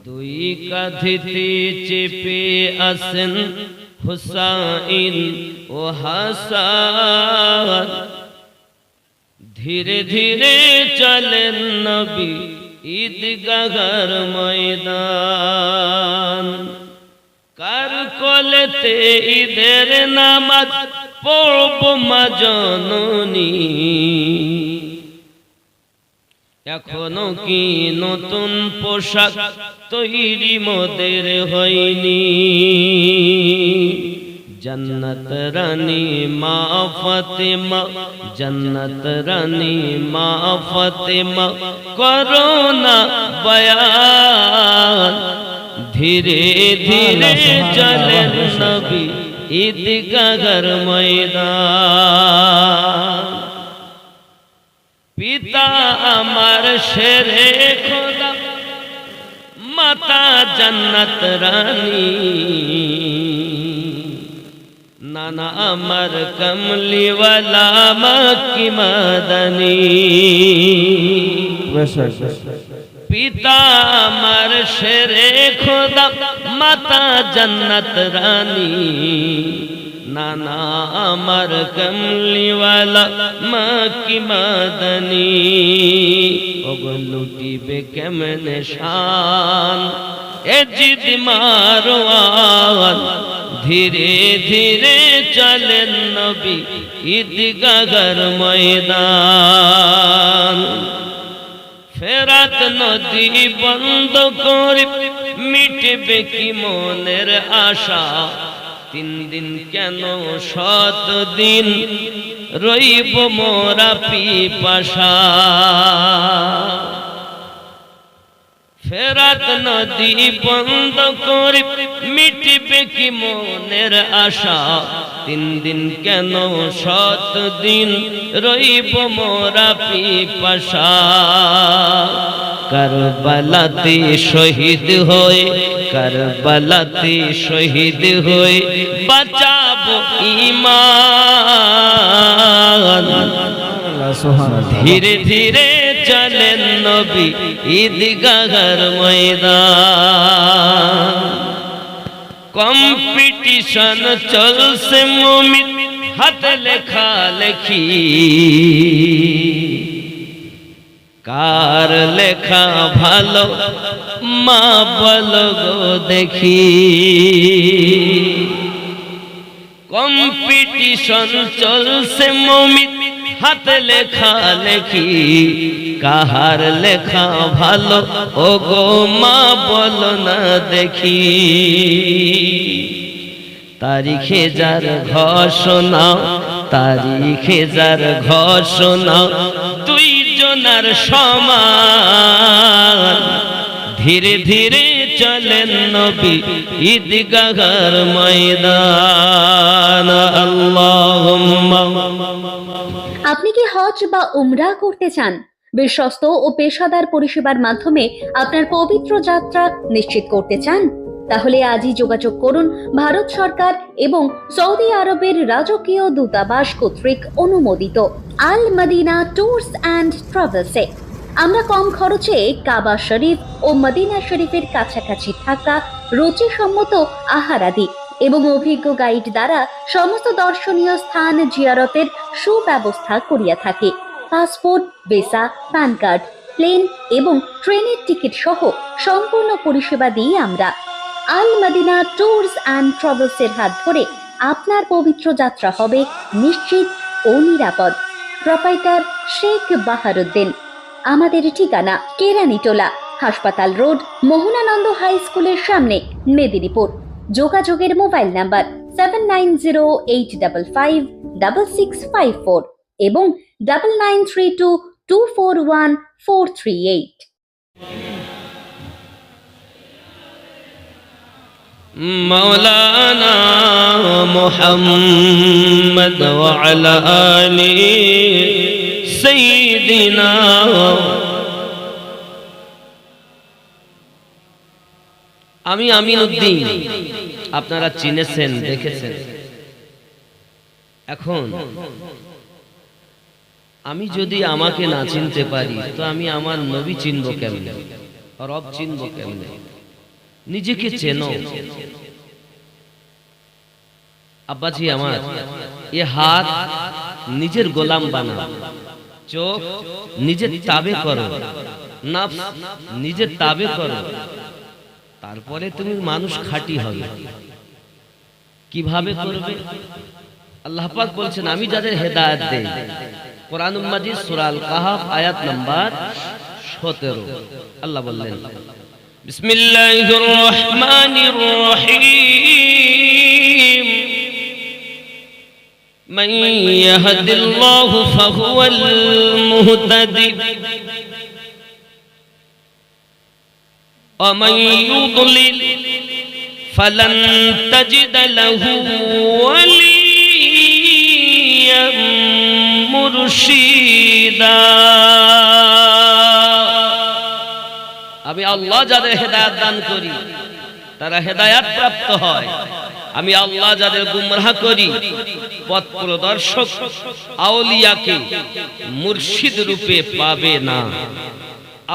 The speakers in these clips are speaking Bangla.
দুই কাঁধেতে চেপে আসেন হুসাইন ও হাসান, ধীরে ধীরে চলেন নবী ঈদগাহর ময়দান। কার কোলেতে ঈদের নামাজ পড়ব মা জননী, এখনো কি নতুন পোশাক তৈরি মোদের হয়নি? জন্নত রানী মা ফাতেমা, জন্নত রানী মা ফাতেমা করোনা বয়ান, ধীরে ধীরে চলেন নবী ঈদগাহর ময়দান। পিতা আমার শেরে খোদা, মাতা জন্নত রানী, নানা আমার কমলিওয়ালা মক্কি মাদানী। পিতা আমার শেরে খোদা, মাতা জন্নত রানী, নানা আমার কমলিওয়ালা মক্কি মাদানী। ওগো লুটিবে কেমনে শান এ জিদ মারওয়ান, ধীরে ধীরে চলেন নবী ঈদগাহর ময়দান। ফেরাত নদী বন্ধ করে মিটবে কি মনের আশা, 3 দিন কেন 7 দিন রইব মোরা পিপাসা। ফেরাত নদী বন্ধ করে মিটবে কি মনের আশা, 3 দিন কেন 7 দিন রইব মোরা পিপাসা। কারবালাতে শহীদ হয়ে, কারবালাতে শহীদ হয়ে বাঁচাবো ঈমান। ধীরে ধীরে চলেন নবী ঈদগাহর ময়দান। কম্পিটিশন চলছে মুমিন হাতে লেখা লেখি, কার লেখা ভালো মা বলো গো দেখি। কম্পিটিশন চলছে মুমিন হাতে লেখা লেখি, কাহার লেখা ভালো ও গো মা বলো না দেখি। তারিখে যার ঘোষণা, তারিখে যার ঘোষণা 2 জনার সমান, ধীরে ধীরে চলেন নবী ঈদগাহর ময়দান। আল্লাহুম্মা। আপনি কি হজ বা উমরা করতে চান? বিশ্বস্ত ও পেশাদার পরিষেবার মাধ্যমে আপনার পবিত্র যাত্রা নিশ্চিত করতে চান? তাহলে আজই যোগাযোগ করুন ভারত সরকার এবং সৌদি আরবের রাজকীয় দূতাবাস কর্তৃক অনুমোদিত আল মদিনা ট্যুরস অ্যান্ড ট্রাভেলসে। আমরা কম খরচে কাবা শরীফ ও মদিনা শরীফের কাছাকাছি থাকা রুচিসম্মত আহারাদি এবং অভিজ্ঞ গাইড দ্বারা সমস্ত দর্শনীয় স্থান জিয়ারতের সুব্যবস্থা করিয়া থাকে। Passport, visa, PAN card, plane এবং ট্রেনের টিকিট সহ সম্পূর্ণ পরিষেবা দিই আমরা। আল মদিনা ট্যুরস অ্যান্ড ট্রাভেলসের হাত ধরে আপনার পবিত্র যাত্রা হবে নিশ্চিত ও নিরাপদ। প্রোপাইটার শেখ বাহারুদ্দিন। আমাদের ঠিকানা কেরানীটোলা, হাসপাতাল রোড, মোহনানন্দ হাই স্কুলের সামনে, মেদিনীপুর। যোগাযোগের মোবাইল নাম্বার 7908556654 এবং 9932241438। مولانا محمد وعلى آله سيدنا। আমি আমিনউদ্দিন, আপনারা চিনেছেন, দেখেছেন। এখন আমি যদি আমাকে না চিনতে পারি তো আমি আমার নবী চিনব কেমনে, রব চিনব কেমনে? নিজেকে চেনো। আব্বাজি আমার, এ হাত নিজের গোলাম বানাও, চোখ নিজের তাবে করো, নফস নিজের তাবে করো, তারপরে তুমি মানুষ খাঁটি হবে। কিভাবে করবে? আল্লাহ পাক বলছেন, আমি যাদের হেদায়েত দেই। কোরআনুল মাজিদ সূরা আল কাহফ আয়াত নাম্বার 17। আল্লাহ বললেন, বিসমিল্লাহির রহমানির রহিম, মান ইয়াহদিল্লাহু ফাহুয়াল মুহতাদি ওয়া মান ইউদ্লিল ফালান তাজিদ লাহু ওয়ালিয়্যাম মুরশিদা। আমি আল্লাহ যাদের হেদায়েত দান করি তারা হেদায়েত প্রাপ্ত হয়। আমি আল্লাহ যাদের গুমরাহ করি, পথ প্রদর্শক আউলিয়াকে মুর্শিদ রূপে পাবে না।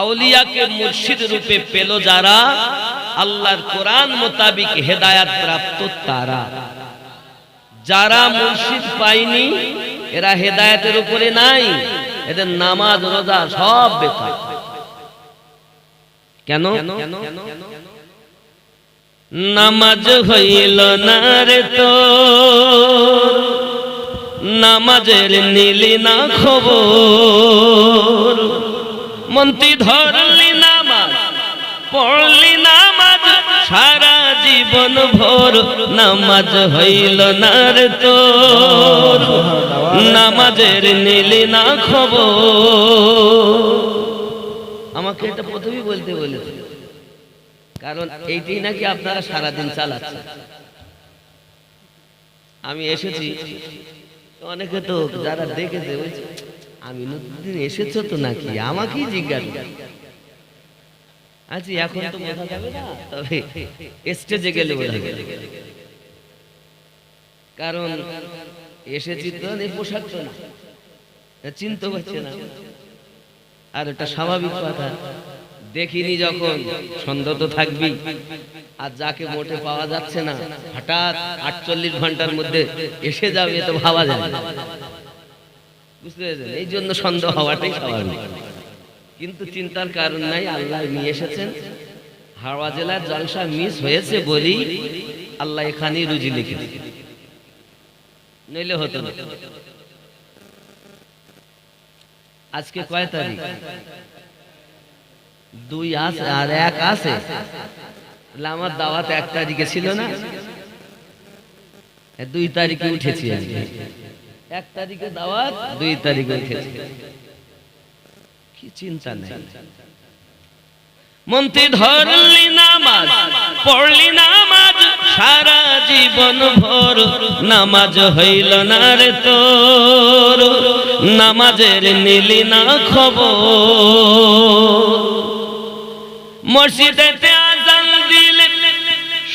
আউলিয়াকে মুর্শিদ রূপে পেল যারা, আল্লাহর কোরআন মোতাবিক হেদায়েত প্রাপ্ত তারা। যারা মুর্শিদ পায়নি এরা হেদায়েতের উপরে নাই, এদের নামাজ রোজা সব বেকার। কেন? নামাজ হইল না রে তোর, নামাজের নিলি না খবর, মন্ত্রী ধরলি নামাজ, পড়লি নামাজ সারা জীবন ভোর, নামাজ হইল না রে তোর, নামাজের নিলি না খবর। আমাকে এটা প্রথমেই বলতে বলেছে, কারণ এইটাই নাকি আপনারা সারাদিন চালাচ্ছেন। আমি এসেছি, অনেকে তো যারা দেখেছে বলছে, আমিনুদ্দিন এসেছো তো নাকি, আমাকেই জিজ্ঞাসা। আচ্ছা এখন তো বোঝা যাবে না, তবে স্টেজে গেলে বোঝা যাবে, কারণ এসেছি তো এই পোশাক তো না, চিনতে পারছে না। আর এটা স্বাভাবিক কথা, দেখিনি যখন সন্দেহ তো থাকবি। আর যাকে মোটে পাওয়া যাচ্ছে না, হঠাৎ 48 ঘন্টার মধ্যে এসে যাবে তো ভাবা যায়, বুঝতে পেরেছেন? এই জন্য সন্দেহ হওয়াটাই স্বাভাবিক, কিন্তু চিন্তার কারণ নাই। আল্লাহ নিয়ে এসেছেন, হাওড়া জেলার জলসা মিস হয়েছে বলি আল্লাহ এখানেই রুজি লিখেছে, নইলে হতো না। আজকে কয় তারিখ? 2 আছে আর 1 আছে। আমার দাওয়াত 1 তারিখে ছিল না, 2 তারিখে উঠেছি। 1 তারিখে দাওয়াত, 2 তারিখে উঠেছি। কি চিন্তা নেই। মন্ত্রী ধরলি নামাজ, পড়লি নামাজ সারা জীবন ভোর, নামাজ হইল না রে তোর, নামাজের নিলি না খবর। মসজিদেতে আযান দিলে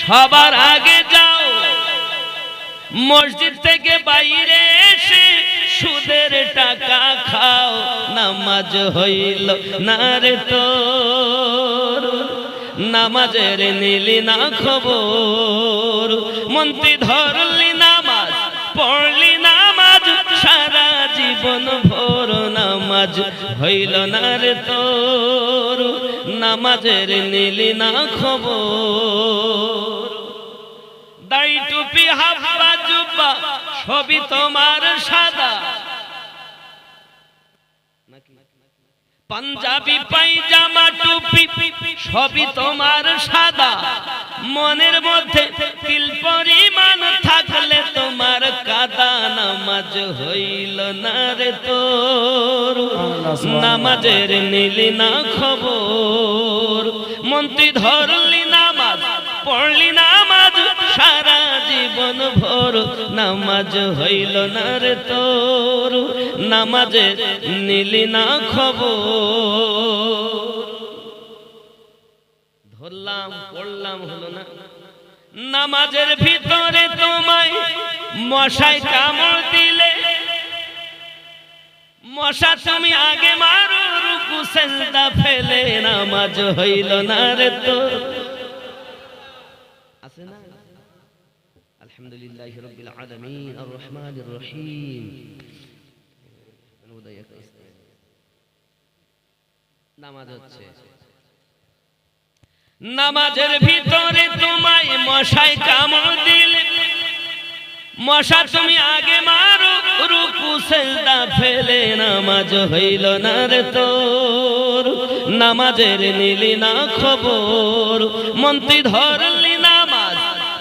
সবার আগে যাও, মসজিদ থেকে বাইরে এসে সুদের টাকা খাও, নামাজ হইল না রে তোর, নামাজের নিলি না খবর। মন্ত্রী ধরলি নামাজ, পড়লি নামাজ সারা জীবন ভোর, নামাজ হইল না রে তোর, নামাজের নিলি না খবর। দাড়ি টুপি হাফা জুব্বা সবই তোমার সাদা, পাঞ্জাবি পায়জামা টুপি সবই তোমার সাদা, মনের মধ্যে তিল পরিমাণ থাকলে তোমার কাদা, নামাজ হইল না রে তোর, নামাজের নিলি না খবর। মন্ত্রী ধরলি নামাজ, পড়লি নামাজ সারা জীবন ভোর, নামাজ হইল না রে তোর, নামাজের নিলি না খবর। ধরলাম, পড়লাম, হলো না। নামাজের ভিতরে তোমায় মশাই কামড় দিলে, মশা তুমি আগে মারো রুকু সেজদা ফেলে, নামাজ হইল না রে তোর, আছে না? আলহামদুলিল্লাহি রাব্বিল আলামিন আর রহমানির রহিম। নামাজ হচ্ছে, নামাজের ভিতরে তোমায় মশাই কামড় দিলে, মশা তুমি আগে মারো, রুকু সেজদা ফেলে নামাজ হইল না রে তোর। নামাজের নিলি না খবর, মন্ত্রী ধরলি নামাজ,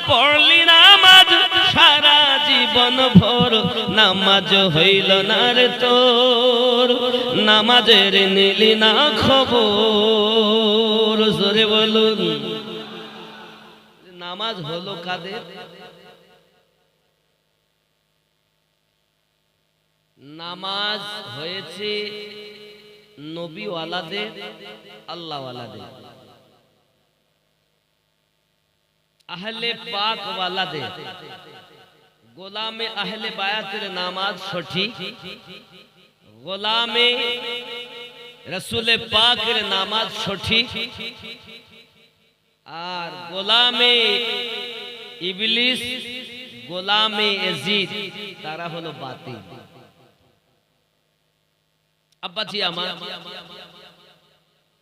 পড়লি নামাজ সারা জীবন ভর, নামাজ হইল না রে তোর। নামাজের নিলি না খবর। জোরে বলুন, নামাজ হলো কাদের? নামাজ হয়েছে নবীওয়ালাদের, আল্লাহওয়ালাদের, আহলে পাক ওয়ালাদের। গোলামে আহলে বায়াতের নামাজ সঠিক, গোলামে রাসূলে পাকের নামাজ সঠিক, আর গোলামে ইবলিস, গোলামে এজিদ, তারা হলো বাতিল। আব্বাজি আমার,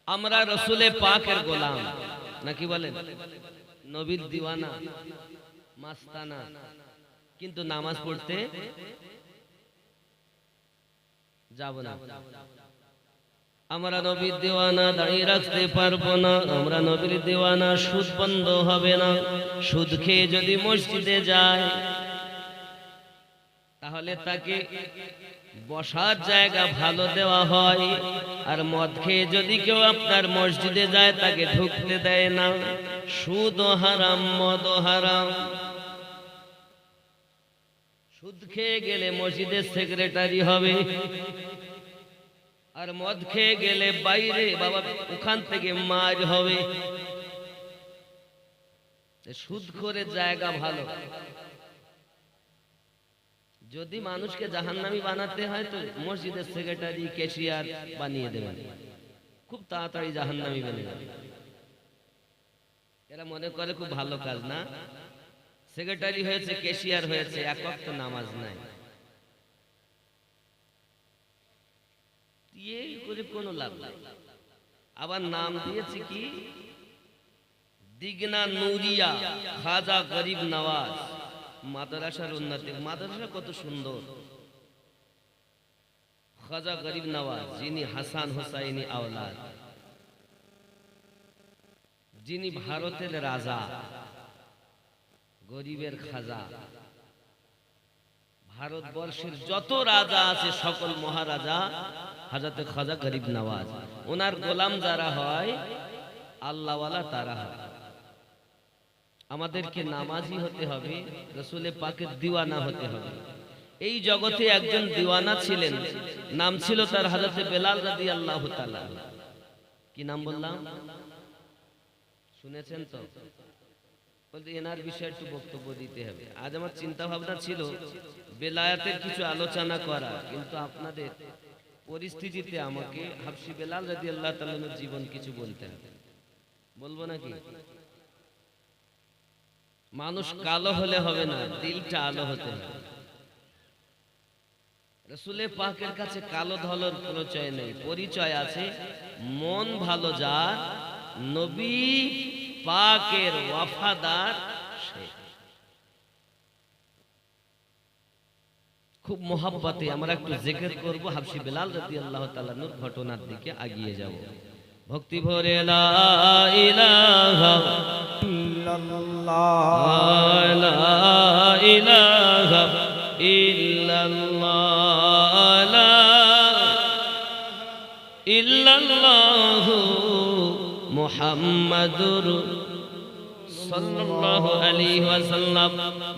আমরা রাসূলে পাকের গোলাম নাকি বলেন? নবীর দিওয়ানা, মাস্তানা, কিন্তু নামাজ পড়তে যাব না। আমরা নবীর দিওয়ানা, দাঁড়িয়ে রাখতে পারবো না। আমরা নবীর দিওয়ানা, সুদ বন্ধ হবে না। সুদ খেয়ে যদি মসজিদে যায় তাহলে তাকে বসার জায়গা ভালো দেওয়া হয়, আর মদ খেয়ে যদি কেউ আপনার মসজিদে যায় তাকে ঢুকতে দেয় না। সুদ হারাম, মদ হারাম। সুদ খেয়ে গেলে মসজিদের সেক্রেটারি হবে, আর মদ খেয়ে গেলে বাইরে বাবা ওখান থেকে মার হবে। সুদ করে জায়গা ভালো। যদি মানুষকে জাহান্নামী বানাতে হয় তো মসজিদের সেক্রেটারি, ক্যাশিয়ার বানিয়ে দেবেন, খুব তাড়াতাড়ি জাহান্নামী বনে যাবে। এরা মনে করে খুব ভালো কাজ না, সেক্রেটারি হয়েছে, ক্যাশিয়ার হয়েছে, এক ওয়াক্ত নামাজ নাই। এই করে কোনো লাভ নাই। আবার নাম দিয়েছে কি দিগনা নুরিয়া খাজা গরিব নওয়াজ। মাদ্রাসার উন্নতি, মাদ্রাসা কত সুন্দর। খাজা গরিব নওয়াজ, যিনি হাসান হুসাইনি আওলাদ, যিনি ভারতের রাজা, গরিবের খাজা। ভারতবর্ষের যত রাজা আছে সকল মহারাজা হযরত খাজা গরিব নওয়াজ। ওনার গোলাম যারা হয়, আল্লাহওয়ালা তারা হয়। আমাদেরকে নামাজি হতে হবে, রাসূলে পাকের দিওয়ানা হতে হবে। এই জগতে একজন দিওয়ানা ছিলেন, নাম ছিল তার হযরত বেলাল রাদিয়াল্লাহু তাআলা। কি নাম বললাম? শুনেছেন তো? বলতে এনার বিষয়ে একটু বক্তব্য দিতে হবে। আজ আমার চিন্তা ভাবনা ছিল বেলায়েতের কিছু আলোচনা করা, কিন্তু আপনাদের পরিস্থিতিতে আমাকে হাবশী বেলাল রাদিয়াল্লাহু তাআলার জীবন কিছু বলতে হবে। বলবো নাকি? মানুষ কালো হলে হবে না, দিলটা আলো হতে হবে। রাসূলে পাকের কাছে কালো ধলার পরিচয় নেই, পরিচয় আছে মন ভালো যার, নবী পাকের ওয়াফাদার সে। খুব মোহাব্বতে আমরা একটু জিকির করব, হাবশী বেলাল রাদিয়াল্লাহু তাআলা নূর ঘটনার দিকে এগিয়ে যাব। ভক্তি ভরে লা ইলাহা ইল্লাল্লাহ, লা ইলাহা ইল্লাল্লাহ, লা ইল্লাল্লাহ মুহাম্মাদুর সাল্লাল্লাহু আলাইহি ওয়াসাল্লাম।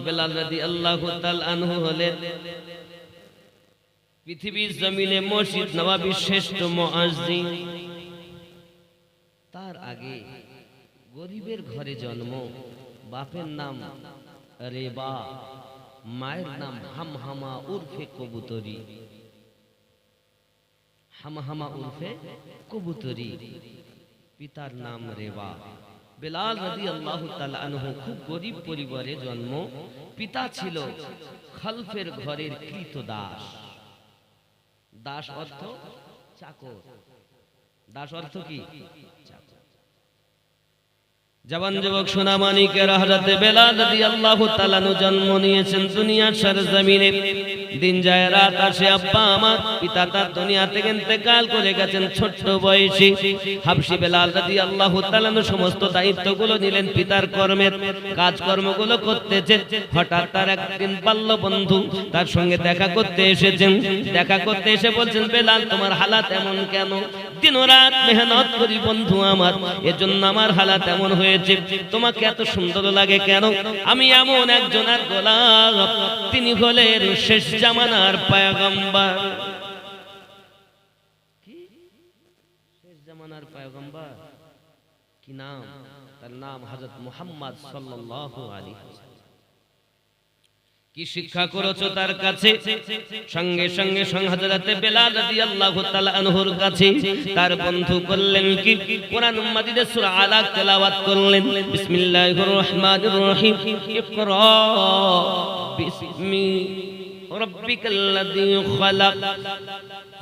বেলাল রাদিয়াল্লাহু তাআলা আনহু হলেন পৃথিবীর জমিনে মসজিদ নববীর শ্রেষ্ঠ মুয়াজ্জিন। তার আগে গরিবের ঘরে জন্ম, বাপের নাম রেবা, মায়ের নাম হামহামা উর্ফে কবুতরি। হামহামা উর্ফে কবুতরি, পিতার নাম রেবা। বেলাল রাদিয়াল্লাহু তাআলা আনহু খুব গরীব পরিবারে জন্ম। পিতা ছিল খালফের ঘরের কৃতদাস। দাস অর্থ চাকর। দাস অর্থ কি? চাকর। জওয়ান যুবক সোনামানিকের হযরতে বেলাল রাদিয়াল্লাহু তাআলা আনহু জন্ম নিয়েছেন দুনিয়ার সরজমিনে। দিন যায় রাত আসে, আব্বা আমার পিতা তার দুনিয়া থেকে ইন্তেকাল করে গেছেন ছোট্ট বয়সে। হাবশী বেলাল রাদিয়াল্লাহু তাআলা আনহু সমস্ত দায়িত্বগুলো নিলেন পিতার কর্মের, কাজকর্মগুলো করতেছে। হঠাৎ তার একদিন বাল্য বন্ধু তার সঙ্গে দেখা করতে এসেছেন। দেখা করতে এসে বলছেন, বেলাল তোমার হালাত এমন কেন? দিনরাত মেহনত করি বন্ধু আমার, এজন্য আমার হালাত এমন হয়েছে। তোমাকে এত সুন্দর লাগে কেন? আমি এমন একজনের গোলাম, তিনি হলেন শেষ জামানার পয়গম্বর। কি শেষ জামানার পয়গম্বর? কি নাম? তার নাম হযরত মুহাম্মদ সাল্লাল্লাহু আলাইহি ওয়াসাল্লাম। কি শিক্ষা করেছো তার কাছে? সঙ্গে সঙ্গে হযরতে বেলাল রাদিয়াল্লাহু তাআলা আনহুর কাছে তার বন্ধু করলেন কি? কোরআন মাজিদের সূরা আলাক তেলাওয়াত করলেন। বিসমিল্লাহির রহমানির রহিম। ইকরা বিসমি রাব্বিকাল্লাযী খালাক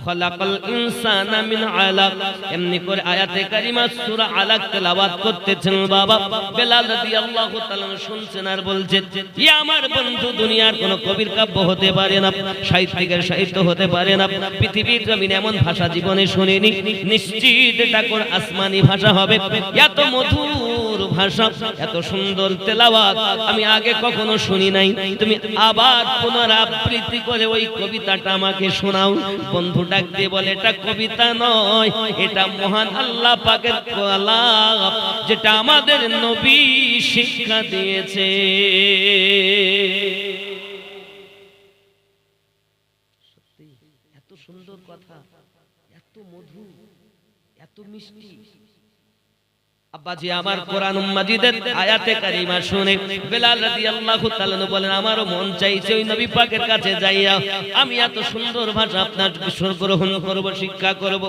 খালাকাল ইনসানা মিন আলাক। এমনি করে আয়াতে কারিমা সূরা আলাক তেলাওয়াত করতেছেন বাবা। বেলাল রাদিয়াল্লাহু তাআলা শুনছেন আর বলছেন, ইয়া আমার বন্ধু, দুনিয়ার কোন কবির কাব্য হতে পারে না, সাহিত্যিকের সাহিত্য হতে পারে না, পৃথিবীর জমিনে এমন ভাষা জীবনে শুনিনি। নিশ্চিত এটা কোন আসমানি ভাষা হবে। এত মধুর ভাষা, এত সুন্দর তেলাওয়াত আমি আগে কখনো শুনি নাই। তুমি আবার পুনরাবৃত্তি করে ওই কবিতাটা আমাকে শোনাও। বন্ধু ডাক দিয়ে বলে, এটা কবিতা নয়, এটা মহান আল্লাহ পাকের কালাম, যেটা আমাদের নবী শিক্ষা দিয়েছে। সত্যি এত সুন্দর কথা, এত মধু, এত মিষ্টি। আব্বাজি আমার কোরআন মাজিদের আয়াতে কারিমা শুনে বেলাল রাদিয়াল্লাহু তাআলা বলেন, আমারও মন চাইছে ওই নবী পাকের কাছে যাইয়া আমি এত সুন্দর ভাষা আপনার গ্রহণ করব, শিক্ষা করব।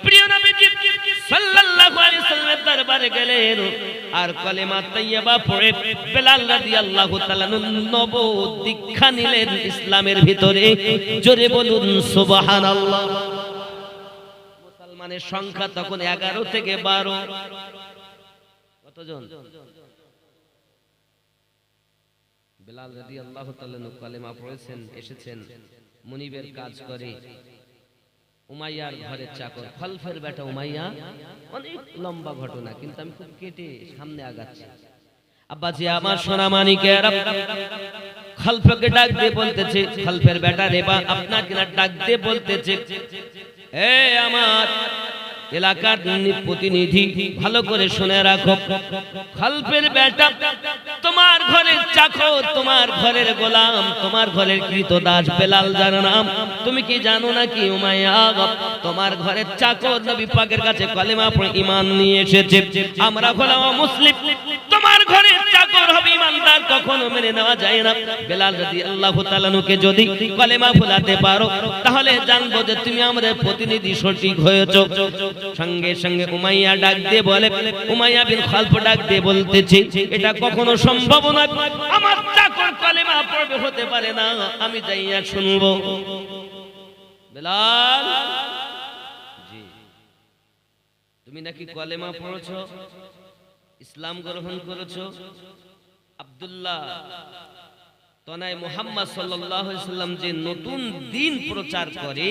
প্রিয় নবীজি সাল্লাল্লাহু আলাইহি সাল্লামের দরবারে গেলেন আর কালেমা তাইয়্যিবা পড়ে বেলাল রাদিয়াল্লাহু তাআলা নব দীক্ষা নিলেন ইসলামের ভিতরে। জোরে বলুন সুবহানাল্লাহ। মুসলমানের সংখ্যা তখন 11 থেকে 12। কতজন? বেলাল রাদিয়াল্লাহু তাআলা কালেমা পড়েছেন, এসেছেন, মুনিবের কাজ করে, উমাইয়ার ঘরের চাকর, খলফের বেটা উমাইয়া। অনেক লম্বা ঘটনা, কিন্তু আমি খুব কেটে সামনে আগাচ্ছি। আব্বাজি আমার সোনা মানিকেরা, খলফকে ডাক দিয়ে বলতেছে, খলফের বেটা রে বা আপনাকে না ডাক দিয়ে বলতেছে, এ আমার এলাকার প্রতিনিধি, ভালো করে শুনে রাখো, খলফের বেটা তোমার ঘরের চাকর, তোমার ঘরের গোলাম, তোমার ঘরের কৃতদাস বেলাল যার নাম, তুমি কি জানো নাকি উমাইয়া তোমার ঘরের চাকর নবী পাকের কাছে কালেমা পড়ে ঈমান নিয়ে এসেছে। আমরা হলাম মুসলিম, তোমার ঘরের চাকর হবে ঈমানদার, কখনো মেনে নেওয়া যায় না। বেলাল রাদিয়াল্লাহু তাআলা নুকে যদি কালেমা ভুলাতে পারো তাহলে জানবো যে তুমি আমাদের প্রতিনিধি সঠিক হয়েছো। সঙ্গে সঙ্গে উমাইয়া ডাক দিয়ে বলে, উমাইয়া বিন খালফ ডাক দিয়ে বলতেছে, এটা কখনো সম্ভব নয়, আমার চাকর কালেমা পড়বে, হতে পারে না, আমি যাইয়া শুনবো। বেলাল, জি তুমি নাকি কালেমা পড়েছো, ইসলাম গ্রহণ করেছো। আব্দুল্লাহ তনায় মুহাম্মদ সাল্লাল্লাহু আলাইহি সাল্লাম যে নতুন দ্বীন প্রচার করে,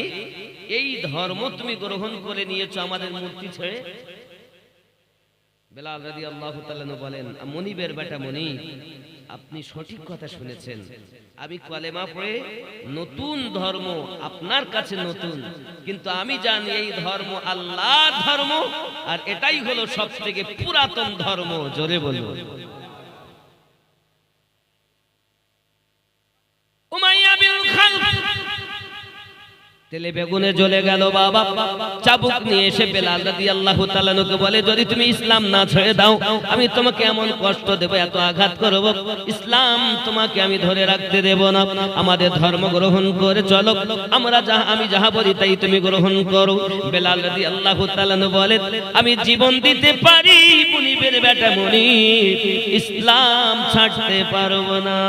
এই ধর্ম তুমি গ্রহণ করে নিয়েছো আমাদের মূর্তি ছেড়ে। বেলাল রাদিয়াল্লাহু তাআলা বলেন, মুনিবের বেটা মুনিব, আপনি সঠিক কথা শুনেছেন, আমি কালেমা পড়ে নতুন ধর্ম আপনার কাছে নতুন, কিন্তু আমি জানি এই ধর্ম আল্লাহর ধর্ম, আর এটাই হলো সবথেকে পুরাতন ধর্ম। জোরে বলুন। উমাইয়া বিন খালফ তেলে বেগুনে জ্বলে গেল বাবা। চাবুক নিয়ে এসে বেলাল রাদিয়াল্লাহু তাআলা আনহুকে বলে, যদি তুমি ইসলাম না ছেড়ে দাও আমি তোমাকে এমন কষ্ট দেব, এত আঘাত করব, ইসলাম তোমাকে আমি ধরে রাখতে দেব না। আমাদের ধর্ম গ্রহণ করে চলো, আমি যাহা বলি তাই তুমি গ্রহণ করো। বেলাল রাদিয়াল্লাহু তাআলা আনহু বলে, আমি জীবন দিতে পারি মুনিবের বেটা মুনিব, ইসলাম ছাড়তে পারবো না।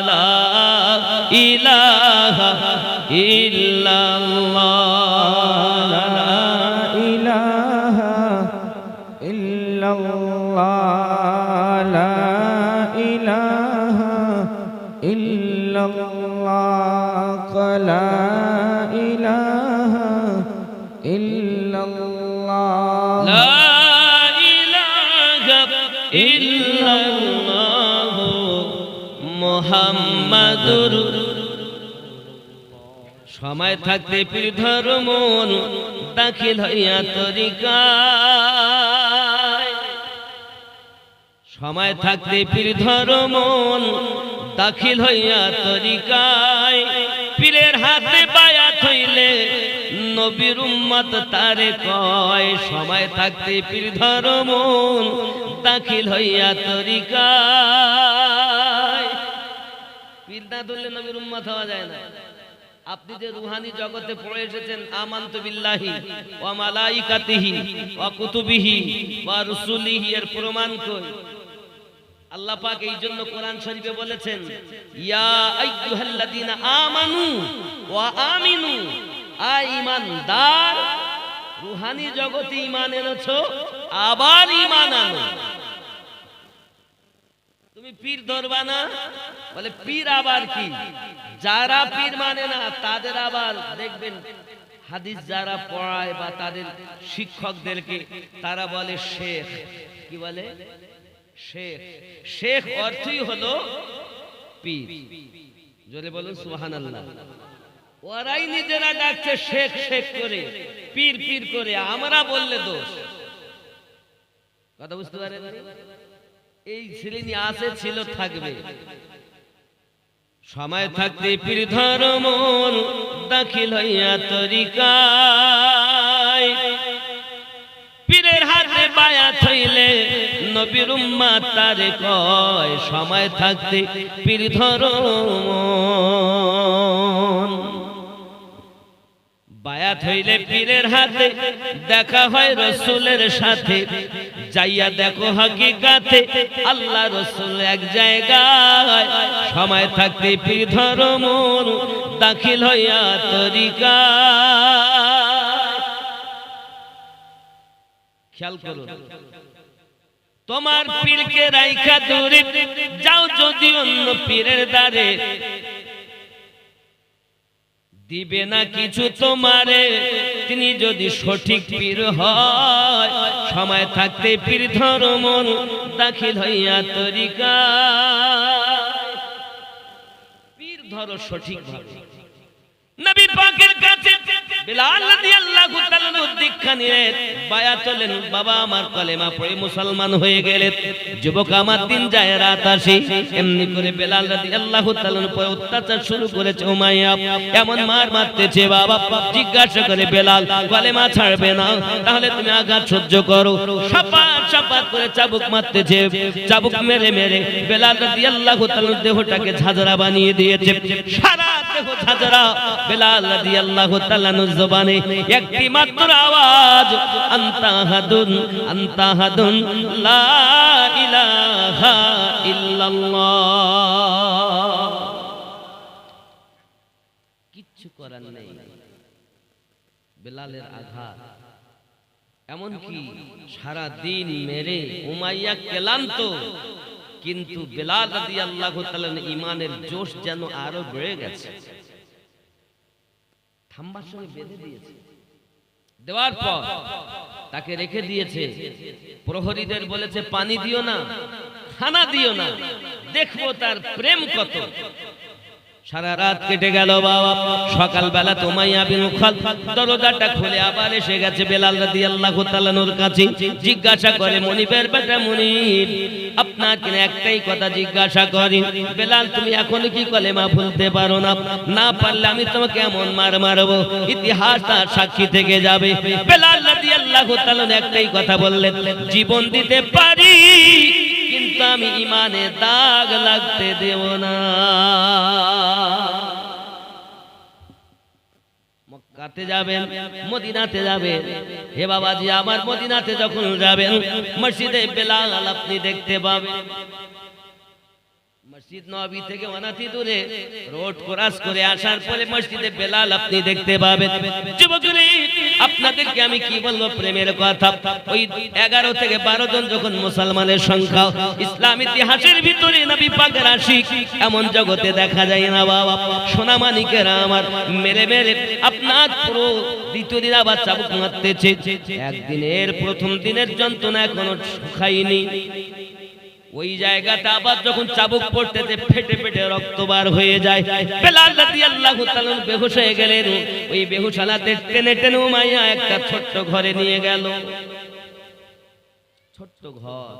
লা ইলাহা ইল্লাল্লাহ, লা ইলাহা ইল্লাল্লাহ, লা ইলাহা ইল্লাল্লাহ, লা ইলাহা ইল্লাল্লাহ, লা ইলাহা ইল্লাল্লাহ মুহাম্মাদুর। সময় থাকতে পীর ধর্ম দাখিল হইয়া তরিকায়, সময় থাকতে পীর ধর্ম দাখিল হইয়া তরিকায়, পীরের হাতে বায়াত হইলে নবীর উম্মত তারে কয়। সময় থাকতে পীর ধর্ম দাখিল হইয়া তরিকায়, পীর না ধরলে নবীর উম্মত হওয়া যায় না। আপনি যে রুহানি জগতে পড়ে এসেছেন আমানতু বিল্লাহি ওয়া মালাইকাতিহি ওয়া কুতুবিহি ওয়া রুসুলিহি, এর প্রমাণ কই? আল্লাহ পাক এই জন্য কোরআন শরীফে বলেছেন, ইয়া আইয়ুহাল্লাযীনা আমানু ওয়া আমিনু, আয় ঈমানদার, রুহানি জগতে ঈমান এনেছো, আবার ঈমান আনো। তুমি পীর ধরবা না, বলে পীর আবার কি? যারা পীর মানে না তাদের আবার দেখবেন হাদিস যারা পড়ায় বা তাদের শিক্ষকদেরকে তারা বলে শেখ। কি বলে? শেখ। শেখ অর্থই হলো পীর। জোরে বলুন সুবহানাল্লাহ। ওরাই নিজেরা ডাকছে শেখ শেখ করে, পীর পীর করে, আমরা বললে দোষ। কথা বুঝতে পারেন? এই শ্রেণী আছে, ছিল, থাকবে। সময় থাকতে পীর ধর্ম দাখিল হইয়া তরিকায়, পীরের হাতে বায়াত হইলে নবীর উম্মত তারে কয়। সময় থাকতে পীর ধর্ম বায়াত হইলে পীরের হাতে দেখা হয় রসুলের সাথে, যাইয়া দেখো হাকিকাতে আল্লাহ রসুল এক জায়গায়। সময় থাকতে পীর ধর্ম দাখিল হইয়া তরিকায়। খেয়াল করুন, তোমার পীরকে রাইখা দূরে যাও যদি অন্য পীরের দ্বারে, দিবে না কিছু তোমারে তিনি যদি সঠিক পীর হয়। সময় থাকতে পীর ধর্ম দাখিল হইয়া তরিকায়, পীর ধরো সঠিক ভাবে। নবী পাকের কাছে বেলাল রাদিয়াল্লাহু তাআলা দীক্ষা নিয়ে বায়াত হলেন। বাবা আমার কলেমা পড়ে মুসলমান হয়ে গেলেন। যুবক আমার দিন যায় রাত আসে, এমনি করে বেলাল রাদিয়াল্লাহু তাআলার উপর অত্যাচার শুরু করেছে উমাইয়া। এমন মার মারতেছে, বাবা জিজ্ঞাসা করে বেলাল কলেমা ছাড়বে না, তাহলে তুমি আঘাত সহ্য করো। সাপাত সাপাত করে চাবুক মারতেছে, চাবুক মেরে মেরে বেলাল রাদিয়াল্লাহু তাআলার দেহটাকে ঝাঁঝরা বানিয়ে দিয়েছে। সারা দেহ ঝাঁঝরা। বেলাল রাদিয়াল্লাহু তাআলার জবানে একটি মাত্র আওয়াজ, আনতা হাদুন আনতা হাদুন, লা ইলাহা ইল্লাল্লাহ। কিচ্ছু করার নেই। বেলালের আঘাত এমনকি সারা দিন মেরে উমাইয়া ক্লান্ত, কিন্তু বেলাল রাদিয়াল্লাহু তাআলার ঈমানের জোশ যেন আরো বেড়ে গেছে। থাম্বার সঙ্গে বেঁধে দিয়েছে, দেওয়ার পর তাকে রেখে দিয়েছে। প্রহরীদের বলেছে পানি দিও না, খানা দিও না, দেখবো তার প্রেম কত। সারা রাত কেটে গেল বাবা। সকালবেলা উমাইয়া বিন খালদ দরজাটা খুলে আবার এসে গেছে বেলাল রাদিয়াল্লাহু তাআলা নূর কাছে। জিজ্ঞাসা করে, মনিবের বেটা মনিব, আপনাকে একটাই কথা জিজ্ঞাসা করি, বেলাল তুমি এখনো কি কলেমা বলতে পারো না? না পারলে আমি তোমাকে এমন মার মারবো, ইতিহাস তার সাক্ষী থেকে যাবে। বেলাল রাদিয়াল্লাহু তাআলা একটাই কথা বললেন, জীবন দিতে পারি কিন্তু আমি ইমানে দাগ লাগতে দেব না। মক্কাতে যাবেন, মদিনাতে যাবেন, হে বাবাজি আমার মদিনাতে যখন যাবেন মসজিদে বেলাল আপনি দেখতে পাবেন। মসজিদ নববী থেকে অনাথি দূরে রোড ক্রস করে আসার পরে মসজিদে বেলাল আপনি দেখতে পাবেন। যুবকরা আপনাদেরকে আমি কি বলবো প্রেমের কথা, ওই 11 থেকে 12 জন যখন মুসলমানের সংখ্যা, ইসলাম ইতিহাসের ভিতরে নবী পাকের আশিক এমন জগতে দেখা যায় না বাবা। সোনা মানিকেরা আমার মেরে মেরে আপনার পুরো দ্বিতীয় দিন আবার চাবুক মারতেছে। একদিনের প্রথম দিনের যন্ত্রণা এখনো শুকায়নি, ওই জায়গাটা আবার যখন চাবুক পড়তেছে ফেটে ফেটে রক্ত বার হয়ে যায়। বেলাল রাদিয়াল্লাহু তাআলা বেহুশ হয়ে গেলেন। ওই বেহুশালাতে টেনে টেনে উমাইয়া একটা ছোট্ট ঘরে নিয়ে গেল। ছোট্ট ঘর,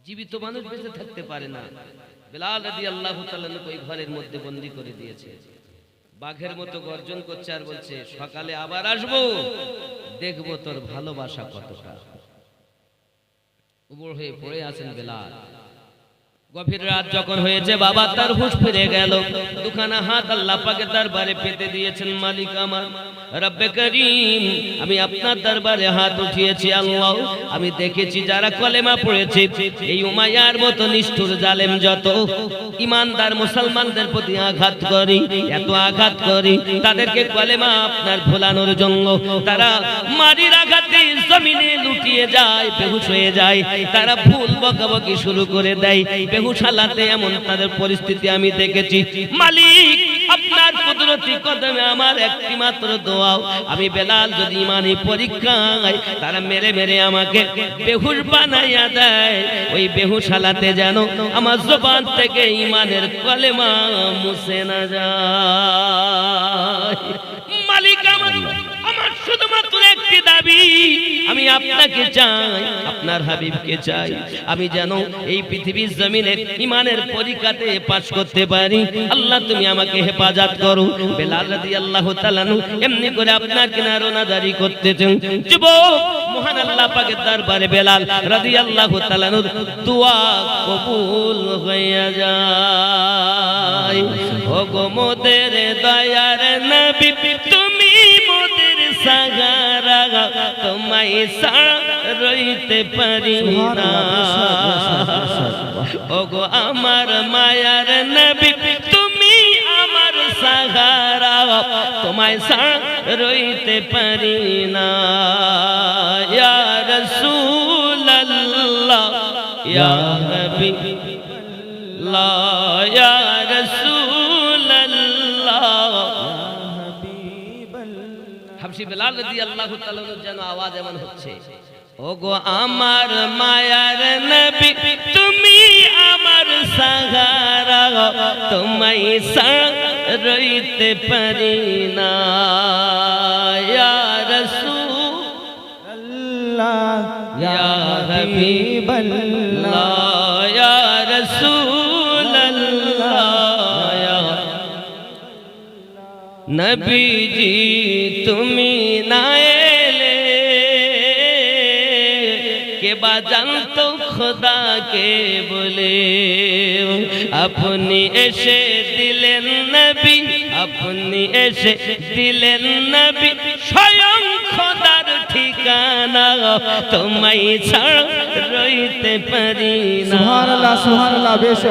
জীবিত মানুষ বেঁচে থাকতে পারে না। বেলাল রাদিয়াল্লাহু তাআলা ওই ঘরের মধ্যে বন্দী করে দিয়েছে। বাঘের মতো গর্জন করছে আর বলছে, সকালে আবার আসবো, দেখবো তোর ভালোবাসা কতটা। উবর হয়ে পড়ে আছেন বেলাল। গভীর রাত যখন হয়েছে বাবা তার হুঁশ ফিরে গেল। দুখানা হাত আল্লাহ পাকের দরবারে পেতে দিয়েছেন, মালিক আমার রব্বে করিম, আমি আপনার দরবারে হাত উঠিয়েছি আল্লাহ। আমি দেখেছি যারা কলেমা পড়েছে এই উমাইয়ার মতো নিষ্ঠুর জালেম যত ইমানদার মুসলমানদের প্রতি আঘাত করি, এত আঘাত করি, তাদেরকে কলেমা আপনার ভোলানোর জন্য তারা মারির আঘাতে জমিনে লুটিয়ে যায়, বেহুশ হয়ে যায়, তারা ভুল বকাবকি শুরু করে দেয়। বেহুশালাতে এমন তাদের পরিস্থিতি আমি দেখেছি। মালিক আপনার কুদরতি কদমে আমার একটি মাত্র দোয়াও, আমি বেলাল যদি ইমানি পরীক্ষায় তারা মেরে মেরে আমাকে বেহুশ বানাইয়া দেয়, ওই বেহুশালাতে যেন আমার জবান থেকে ইমানের কলেমা মুছে না যায়। মালিক আমার শুধুমাত্র একটি দাবি, আমি আপনাকে চাই, আপনার হাবিবকে চাই, আমি যেন এই পৃথিবীর জমিনে ইমানের পরীক্ষাতে পাস করতে পারি। আল্লাহ তুমি আমাকে হেফাজত করো। বেলাল রাদিয়াল্লাহু তাআলা এমনি করে আপনার কিনারো নাজারি করতেছেন। যুবক মহান আল্লাহ পাকের দরবারে বেলাল রাদিয়াল্লাহু তাআলা দোয়া কবুল হইয়া যায়। ও গো মোদের দয়ার নবী তুমি মোদের সাগারা, তোমায় ছাড়া রইতে পারি না। ওগো আমার মায়ার নবী তুমি আমার সাগারা, তোমায় ছাড়া রইতে পারি না। ইয়া রাসূলুল্লাহ ইয়া হাবিবাল্লাহ ইয়া রাসূলুল্লাহ। হাবশি বেলাল রাদিয়াল্লাহু তাআলা যেন আওয়াজ এমন হচ্ছে, ওগো আমার মায়ার নবী তুমি আমার সাহারা, তোমায় ছাড়া রইতে পারি না। ইয়া রাসূলুল্লাহ ইয়া হাবিবাল্লাহ ইয়া রাসূলুল্লাহ। নবীজি তুমি না এলে কে বা জানতো খোদাকে বলে, আপনি এসে দিলেন নবী, আপনি এসে দিলেন নবী স্বয়ং খোদার ঠিকানা, তোমায় ছাড়া রইতে পারি না। সুবহানাল্লাহ সুবহানাল্লাহ বেশি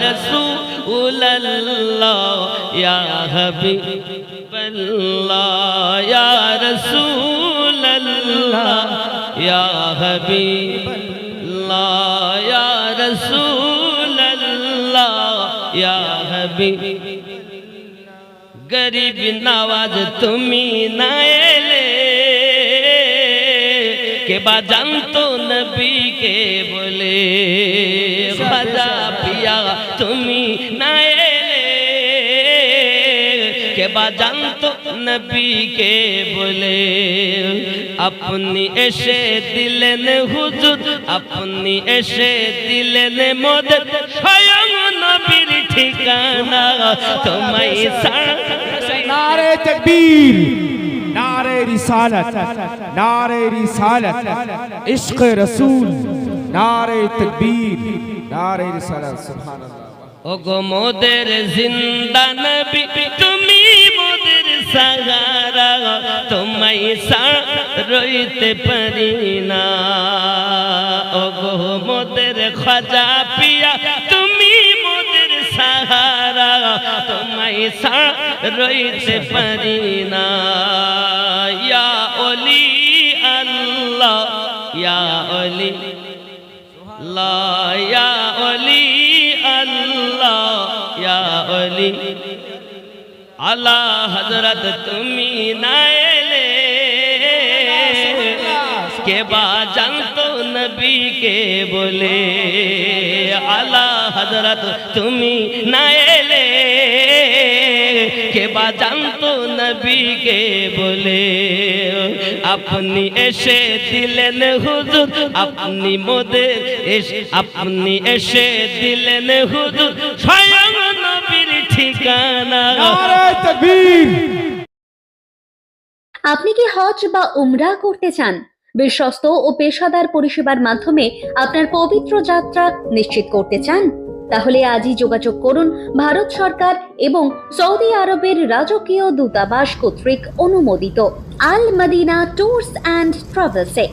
রাসূলুল্লাহ ইয়া হাবিবাল্লাহ ইয়া রাসূলুল্লাহ ইয়া হাবিবাল্লাহ ইয়া রাসূলুল্লাহ ইয়া হাবিব। গরিব নওয়াজ তুমি না এলে কে বা জানতো নবীকে বলে, খাজা পিয়া তুমি না এলে বা জানতো নবীকে বলে আপনি এসে দিলেন হুজুর আপনি এসে দিলেন মোদের স্বয়ং নবীর ঠিকানা তোমায় नारे तकबीर नारे रिसालत इश्क रसूल नारे तकबीर नारे रिसालत सुभान अल्लाह ওগো মোদের জিন্দা নবী তুমি মোদের সাহারা তোমায় রইতে পারি না ওগো মোদের খাজা পিয়া তুমি মোদের সাহারা তোমায় রইতে পারি না ইয়া ওলি আল্লাহ ইয়া ওলি লা ইয়া ওলি আল্লাহ ইয়া ওলি আলা হযরত তুমি না এলে কে বা জানতো নবীকে বলে আলা হযরত তুমি না এলে কে বা জানতো নবীকে বলে আপনি এসে দিলেন হুজুর আপনি মোদের আপনি এসে দিলেন হুজুর স্বয়ং নবীর ঠিকানা नारे तकबीर আপনি কি হজ বা উমরা করতে চান? বিশ্বস্ত ও পেশাদার পরিষেবার মাধ্যমে আপনার পবিত্র যাত্রা নিশ্চিত করতে চান? তাহলে আজই যোগাযোগ করুন ভারত সরকার এবং সৌদি আরবের রাজকীয় দূতাবাস কর্তৃক অনুমোদিত আল মদিনা ট্যুরস অ্যান্ড ট্রাভেলসে।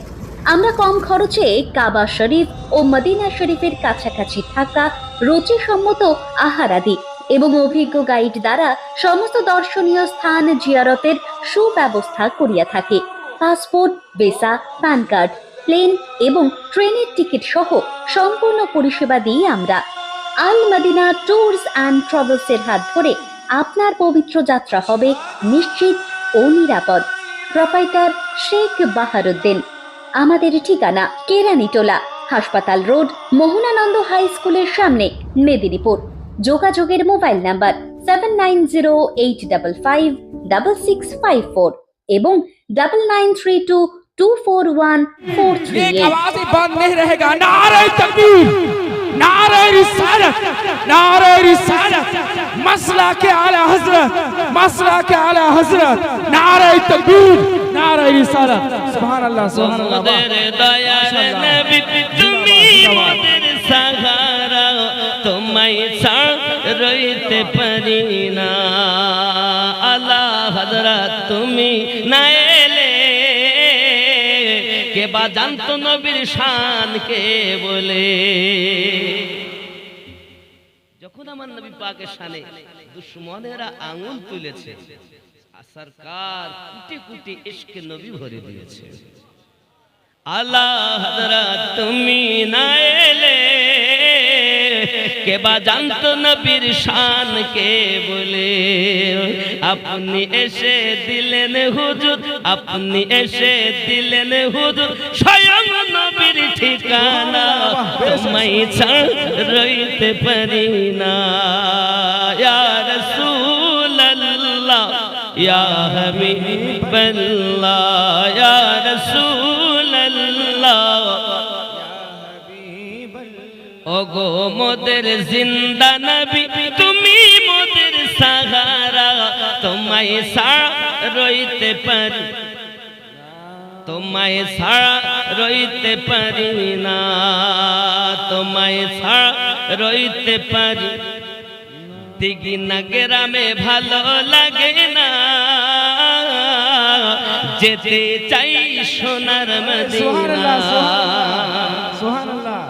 আমরা কম খরচে কাবা শরীফ ও মদিনা শরীফের কাছাকাছি থাকা রুচিসম্মত আহারাদি এবং অভিজ্ঞ গাইড দ্বারা সমস্ত দর্শনীয় স্থান জিয়ারতের সুব্যবস্থা করিয়া থাকে। Passport, visa, PAN card, plane এবং ট্রেনের টিকিট সহ সম্পূর্ণ পরিষেবা দিয়ে আমরা আল মদিনা ট্যুরস অ্যান্ড ট্রাভেলসের হাত ধরে আপনার পবিত্র যাত্রা হবে নিশ্চিত ও নিরাপদ। প্রোপাইটার শেখ বাহারুদ্দিন। আমাদের ঠিকানা কেরানীটোলা, হাসপাতাল রোড, মোহনানন্দ হাই স্কুলের সামনে, মেদিনীপুর। যোগাযোগের মোবাইল নাম্বার 7908556654 এবং 9932241438। एक आवाज ही बंद नहीं रहेगा नारे तकबीर नारे रिसालत मसला के आला हजरत नारे तकबीर नारे रिसालत सुभान अल्लाह মোদের দয়ার নবী তুমি মোদের সাহারা তোমায় রইতে পারি না আলা হযরত তুমি না এলে কে বা জানতো নবীর শান কে বলে যখন আমার নবী পাকের শানে দুশমনেরা আঙ্গুল তুলেছে সরকার কুটি কুটি ইশকে নবী ভরে দিয়েছে আলা হযরত তুমি না এলে কে বা জানতো নবীর শান কে বলে আপনি এসে দিলেন হুজুর আপনি এসে দিলেন হুজুর স্বয়ং নবীর ঠিকানা তোমায় রইতে পারি না ইয়া রাসূলুল্লাহ ইয়া হাবিবাল্লাহ ইয়া রাসূলুল্লাহ ওগো মোদের জিন্দা নবী তুমি মোদের সাহারা তোমায় রইতে পারি তোমায় রইতে পারি না তোমায় রইতে পারি দিগিনা গ্রামে ভালো লাগে না যেতে চাই সোনার মদিনা সুবহানাল্লাহ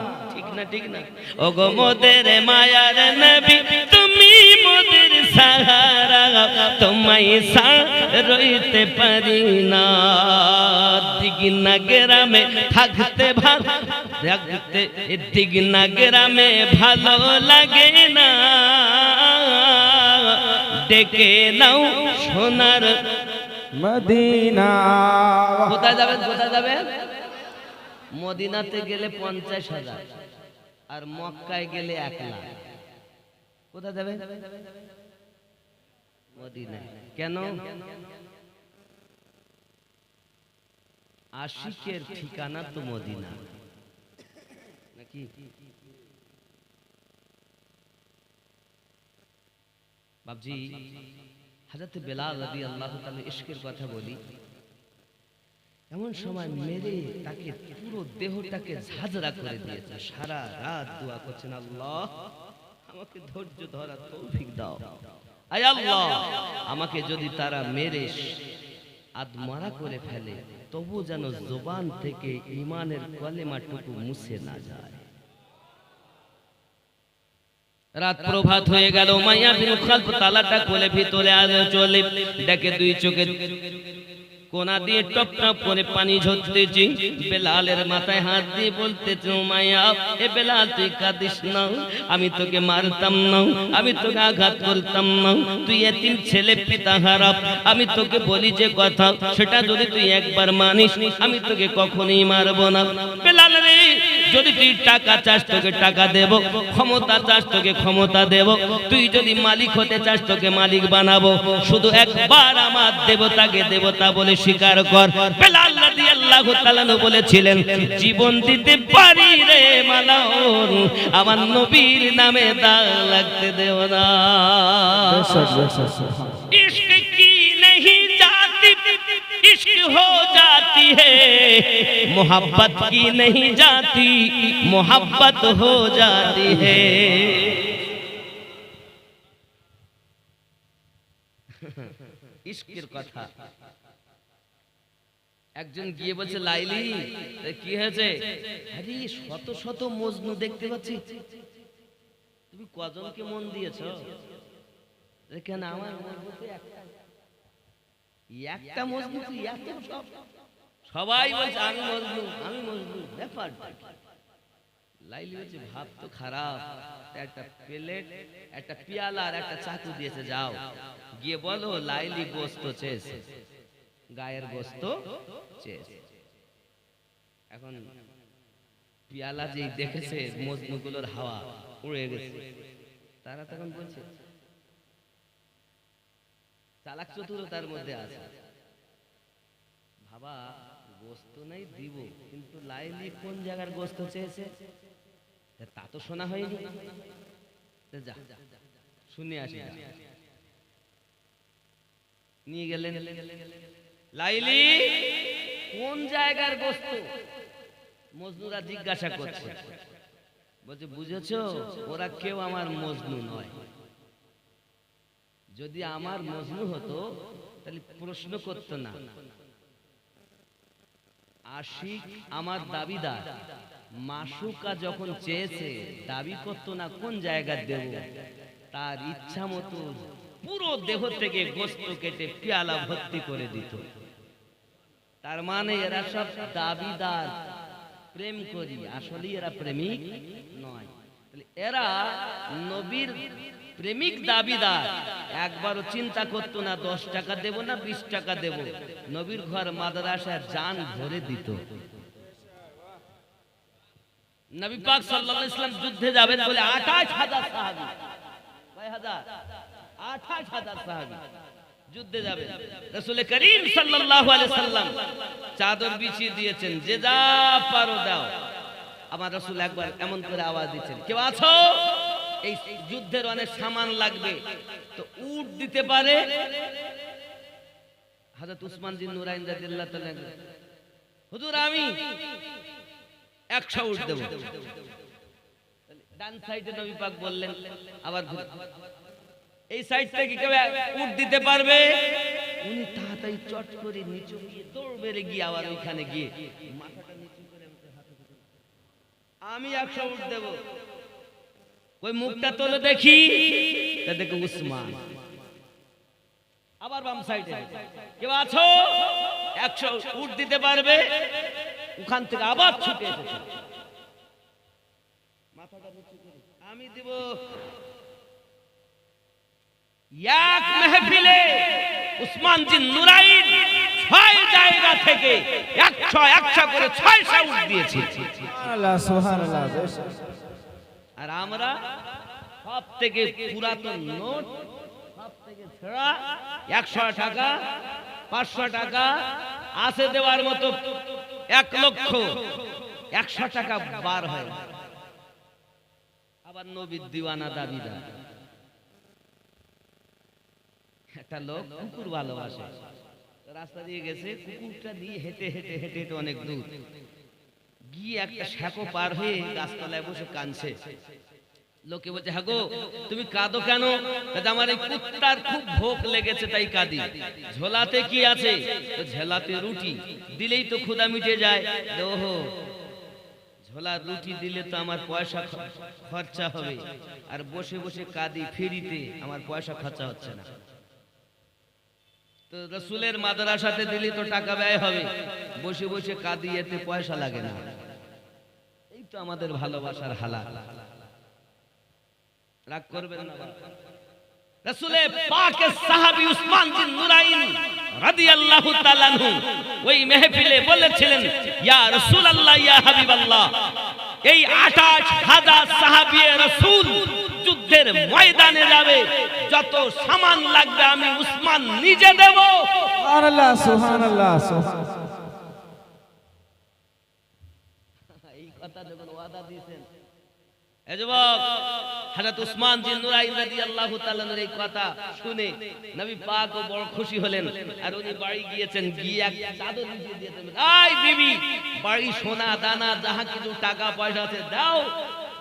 ঠিক না ওগো মোদের মায়ার নবী তুমি মোদের সাহারা তোমায় রইতে পারি না দিগিনা গ্রামে থাকতে দিগিনা গ্রামে ভালো লাগে না ডেকে নাও সোনার মদিনা কোথায় যাবেন মদিনাতে গেলে 50,000 আর মক্কায় গেলে 1 লাখ কোথায় যাবে মদিনায়। কেন? আশিকের ঠিকানা তো মদিনা নাকি? বাবজি, হযরত বেলাল রাদিয়াল্লাহু তাআলা ইশকের কথা বলি, এমন সময় মেরে তাকে পুরো দেহটাকে ঝাঁঝরা করে দিয়েছে। সারা রাত দোয়া করছেন, আল্লাহ আমাকে ধৈর্য ধরার তৌফিক দাও, আয় আল্লাহ আমাকে যদি তারা মেরে আদমারা করে ফেলে তবু যেন জবান থেকে ঈমানের কলেমাটুকু মুছে না যায়। রাত প্রভাত হয়ে গেল, উমাইয়া বিন খালফ তালাটা খুলে ভিতরে চলে দেখে দুই চোখে কোনা দিয়ে টপ টপ করে পানি ঝরতেছে। বেলালের মাথায় হাত দিয়ে বলতেছে, উমাইয়া এ বেলাল তুই কাঁদিস না, আমি তোকে মারতাম না, আমি তোকে আঘাত করতাম না, তুই এতিম ছেলে পিতাহারা, আমি তোকে বলি যে কথা সেটা যদি তুই একবার মানিস আমি তোকে কখনোই মারবো না। বেলাল রে, যদি তুই টাকা চাস তোকে টাকা দেব, ক্ষমতা চাস তোকে ক্ষমতা দেব, তুই যদি মালিক হতে চাস তোকে মালিক বানাবো, শুধু একবার আমার দেবতাকে দেবতা বলে স্বীকার কর। বেলাল রাদিয়াল্লাহু তাআলা বলেছিলেন, জীবন দিতে পারি রে মালাউন, আমার নবীর নামে দাগ লাগতে দেও না। इश्क की नहीं जाती इश्क हो जाती है, मोहब्बत की नहीं जाती मोहब्बत हो जाती है। ইশকের কথা একজন গিয়ে বলছে, লাইলি কি হয়েছে? আরে শত শত মজনু দেখতে পাচ্ছি, তুমি কজনকে মন দিয়েছো? কেন আমার মজনু তো একটা মজনু, তুই এত সবাই বলছে আমি মজনু আমি মজনু। ব্যাপারটা লাইলি বলছে, ভাব তো খারাপ, একটা প্লেট একটা পিয়ালা আর একটা চাকু দিয়েছে, যাও গিয়ে বলো লাইলি গোস্ত চেয়েছে, গায়ের গোস্ত চেয়েছে। এখন পিয়ালা যেই দেখেছে মজনুগুলোর হাওয়া উড়ে গেছে, তারা তখন বলছে, চালাক চতুরতার মধ্যে আছে, ভাবা গোস্ত নাই দিব, কিন্তু লাইলি কোন জায়গার গোস্ত চেয়েছে তা তো শোনা হয়নি, যা শুনে আসি। নিয়ে গেলেন, লাইলি কোন জায়গার গোস্ত? মজনুরা জিজ্ঞাসা করছে, বলছে বুঝেছো ওরা কেউ আমার মজনু নয়, যদি আমার মজনু হতো তাহলে প্রশ্ন করতো না। আশিক আমার দাবিদার, মাসুকা যখন চেয়েছে দাবি করতো না কোন জায়গা দেব, তার ইচ্ছা মতো পুরো দেহ থেকে গোস্ত কেটে পিয়ালা ভর্তি করে দিত। তার মানে এরা সব দাবিদার, প্রেম করি, আসলে এরা প্রেমিক নয়। এরা নবীর প্রেমিক দাবিদার, একবারও চিন্তা করতো না 10 টাকা দেব না 20 টাকা দেব, নবীর ঘর মাদ্রাসায় জান ভরে দিত। নবী পাক সাল্লাল্লাহু আলাইহি ওয়াসাল্লাম যুদ্ধে যাবেন বলে 28,000 সাহাবী, কয় হাজার? 28,000 সাহাবী যুদ্ধে যাবে। রাসূল করিম সাল্লাল্লাহু আলাইহি ওয়াসাল্লাম চাদর বিছিয়ে দিয়েছেন, যে যা পারো দাও। আমার রাসূল একবার এমন করে আওয়াজ দিচ্ছেন, কেউ আছো? এই যুদ্ধের অনেক সামান লাগবে, তো উট দিতে পারে? হযরত উসমান বিন নুরাইন রাদিয়াল্লাহু তাআলা, হুজুর আমি 100 উট দেব। ডান সাইডে নবী পাক বললেন, আবার এই সাইড থেকে কেউ উট দিতে পারবে? উনি তাড়াতাড়ি চট করে নিচে গিয়ে দৌড় বেড়ে গিয়ে আবার ওইখানে গিয়ে মাথাটা নিচু করে আমি 100 উট দেব। ওই মুখটা তোলো দেখি, তা দেখো উসমান। আবার বাম সাইডে কেউ আছো? 100 উট দিতে পারবে? ওখান থেকে আবার ছুটে এসেছে, মাথাটা নিচু করে আমি দেব। এক মাহফিলে উসমান বিন নুরাইন 6 জায়গা থেকে 100 করে 600 উট দিয়েছে। সুবহানাল্লাহ সুবহানাল্লাহ। আর আমরা সব থেকে পুরাতন নোট, সব 100 টাকা 500 টাকা আছে দেওয়ার মতো, 1 লক্ষ 100 টাকা বার হয়। আবার নবীর দিওয়ানা দাবিদার। একটা লোক কুকুর ভালোবাসে, রাস্তা দিয়ে গেছে, কুকুরটা দিয়ে হেঁটে হেঁটে হেঁটে হেঁটে অনেক দূর গিয়ে একটা শ্যাকো পার হয়ে গাছতলায় বসে কাঁদছে। লোকে বলছে, হ্যাঁ গো তুমি কাঁদো কেন? আমার এই কুত্তার খুব ভোক লেগেছে তাই কাঁদি। ঝোলাতে কি আছে? ঝোলাতে রুটি, দিলেই তো ক্ষুধা মিটে যায়। ওহো, ঝোলার রুটি দিলে তো আমার পয়সা খরচা হবে, আর বসে বসে কাঁদি ফ্রিতে, আমার পয়সা খরচা হচ্ছে না। তো রাসূলের মাদ্রাসাতে দিলে তো টাকা ব্যয় হবে, বসে বসে কাঁদি, এতে পয়সা লাগে না। এই তো আমাদের ভালোবাসার হালাল। রাগ করবেন না। রাসূলে পাকের সাহাবী উসমান বিন নুরাইন রাদিয়াল্লাহু তাআলা আনহু ওই মেহফিলে বলেছিলেন, ইয়া রাসূলুল্লাহ ইয়া হাবিবাল্লাহ, এই 28,000 সাহাবী রাসূল যুদ্ধের ময়দানে যাবে, যত সামান লাগবে আমি উসমান নিজে দেব। সুবহানাল্লাহ, সুবহানাল্লাহ, সুবহানাল্লাহ। এই কথা যখন ওয়াদা দিয়েছেন, এই যুবক হযরত উসমান বিন নুরাইন রাদিয়াল্লাহু তাআলা এর এই কথা শুনে নবী পাকও বড় খুশি হলেন, আর উনি বাড়ি গিয়েছেন, গিয়ে এক চাদর দিয়ে দিয়েছেন, এই বিবি, বাড়ি সোনা দানা যাহা কিছু টাকা পয়সা আছে দাও,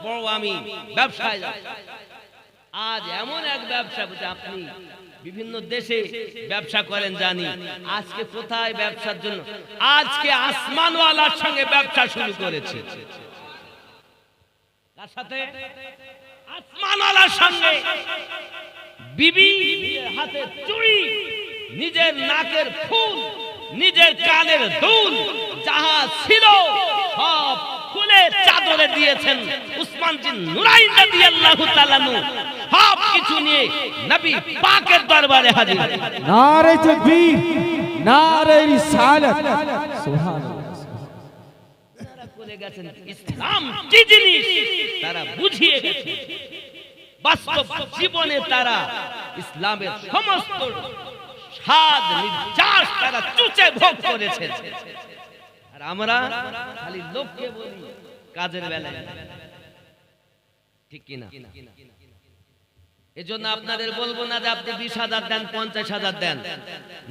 বড় আমি ব্যবসায় যাব। আজ এমন এক ব্যবসা, বুঝে আপনি বিভিন্ন দেশে ব্যবসা করেন জানি, আজকে কোথায় ব্যবসার জন্য? আজকে আসমানওয়ালার সঙ্গে ব্যবসা শুরু করেছে। কার সাথে? আসমানওয়ালার সঙ্গে। বিবি নিজের হাতে চুড়ি, নিজের নাকের ফুল, নিজের কানের দুল যাহা ছিল সব খুলে চাদরে দিয়েছেন। উসমান বিন নুরাইন রাদিয়াল্লাহু তাআলা আনহু সব কিছু নিয়ে নবী পাকের দরবারে হাজির। নারে তাকবীর, নারে রিসালাত, সুবহানাল্লাহ। তারা করে গেছেন ইসলাম কি জিনিস তারা বুঝিয়ে গেছে, বাস্তব জীবনে তারা ইসলামের সমস্ত স্বাদ নির্যাস তারা চুচে ভোগ করেছে। আর আমরা খালি লোককে বলি কাজের বেলায়, ঠিক কিনা? এজন্য আপনাদের বলবো না যে আপনি 20,000 দেন, 50,000 দেন,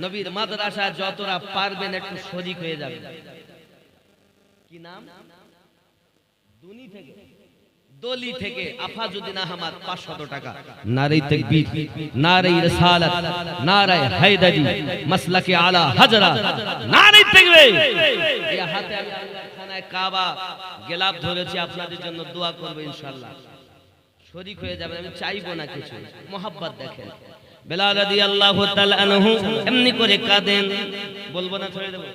নবীর মাদ্রাসা যতটা পারবেন একটু শরীক হয়ে যাবে। কি নাম? দুনি থেকে, দলি থেকে আফাজুদ্দিন আহমদ 500 টাকা। নারে তাকবীর, নারে রিসালাত, নারে হায়দারি, মাসলাকে আলা হাজরা, নারে তাকবীর। এই হাতে আমি আল্লাহর খানায় কাবা গেলাপ ধরেছি, আপনাদের জন্য দোয়া করব ইনশাআল্লাহ। শরীক হয়ে যাবেন, আমি চাইবো না কিছু, মোহাব্বত দেখেন। বেলাল রাদিয়াল্লাহু তাআলা আনহু এমনি করে কাঁদেন, বলবো না, ছেড়ে দেব।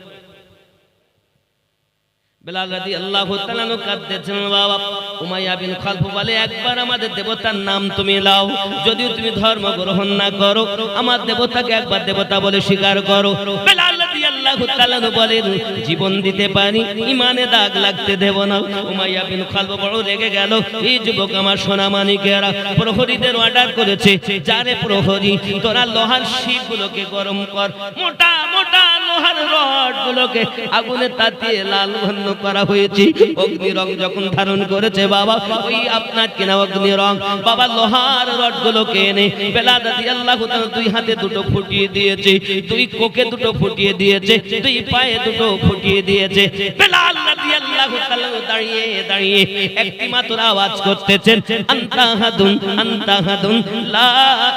বেলাল রাদিয়াল্লাহু তাআলা আনহু কাঁদতেছেন, বাবা উমাইয়া বিন খালফ বলে, একবার আমাদের দেবতার নাম তুমি নাও, যদিও তুমি ধর্ম গ্রহণ না করো, আমার দেবতাকে একবার দেবতা বলে স্বীকার করো। বেলাল রাদিয়াল্লাহু তাআলা আনহু বলেন, জীবন দিতে পারি, ইমানে দাগ লাগতে দেব না। উমাইয়া বিন খালফ বড় রেগে গেল, এই যুবক আমার সোনা মানিকেরা প্রহরীদের অর্ডার করেছে, যারে প্রহরী তোরা লোহার শিকগুলোকে গরম কর, মোটা মোটা লোহার রড গুলোকে আগুনে তাতিয়ে লাল বর্ণ করা হয়েছে। অগ্নি রং যখন ধারণ করেছে বাবা, ওই আপনার কিনা অগ্নি রং বাবা লোহার রড গুলোকে এনে বেলাল রাদিয়াল্লাহু তাআলা দুই হাতে দুটো ফুটিয়ে দিয়েছে, দুই কোকে দুটো ফুটিয়ে দিয়েছে, দুই পায়ে দুটো ফুটিয়ে দিয়েছে। বেলাল রাদিয়াল্লাহু তাআলা দাঁড়িয়ে দাঁড়িয়ে একটি মাত্র আওয়াজ করতেছেন, আনতা হাদুন, আনতা হাদুন, লা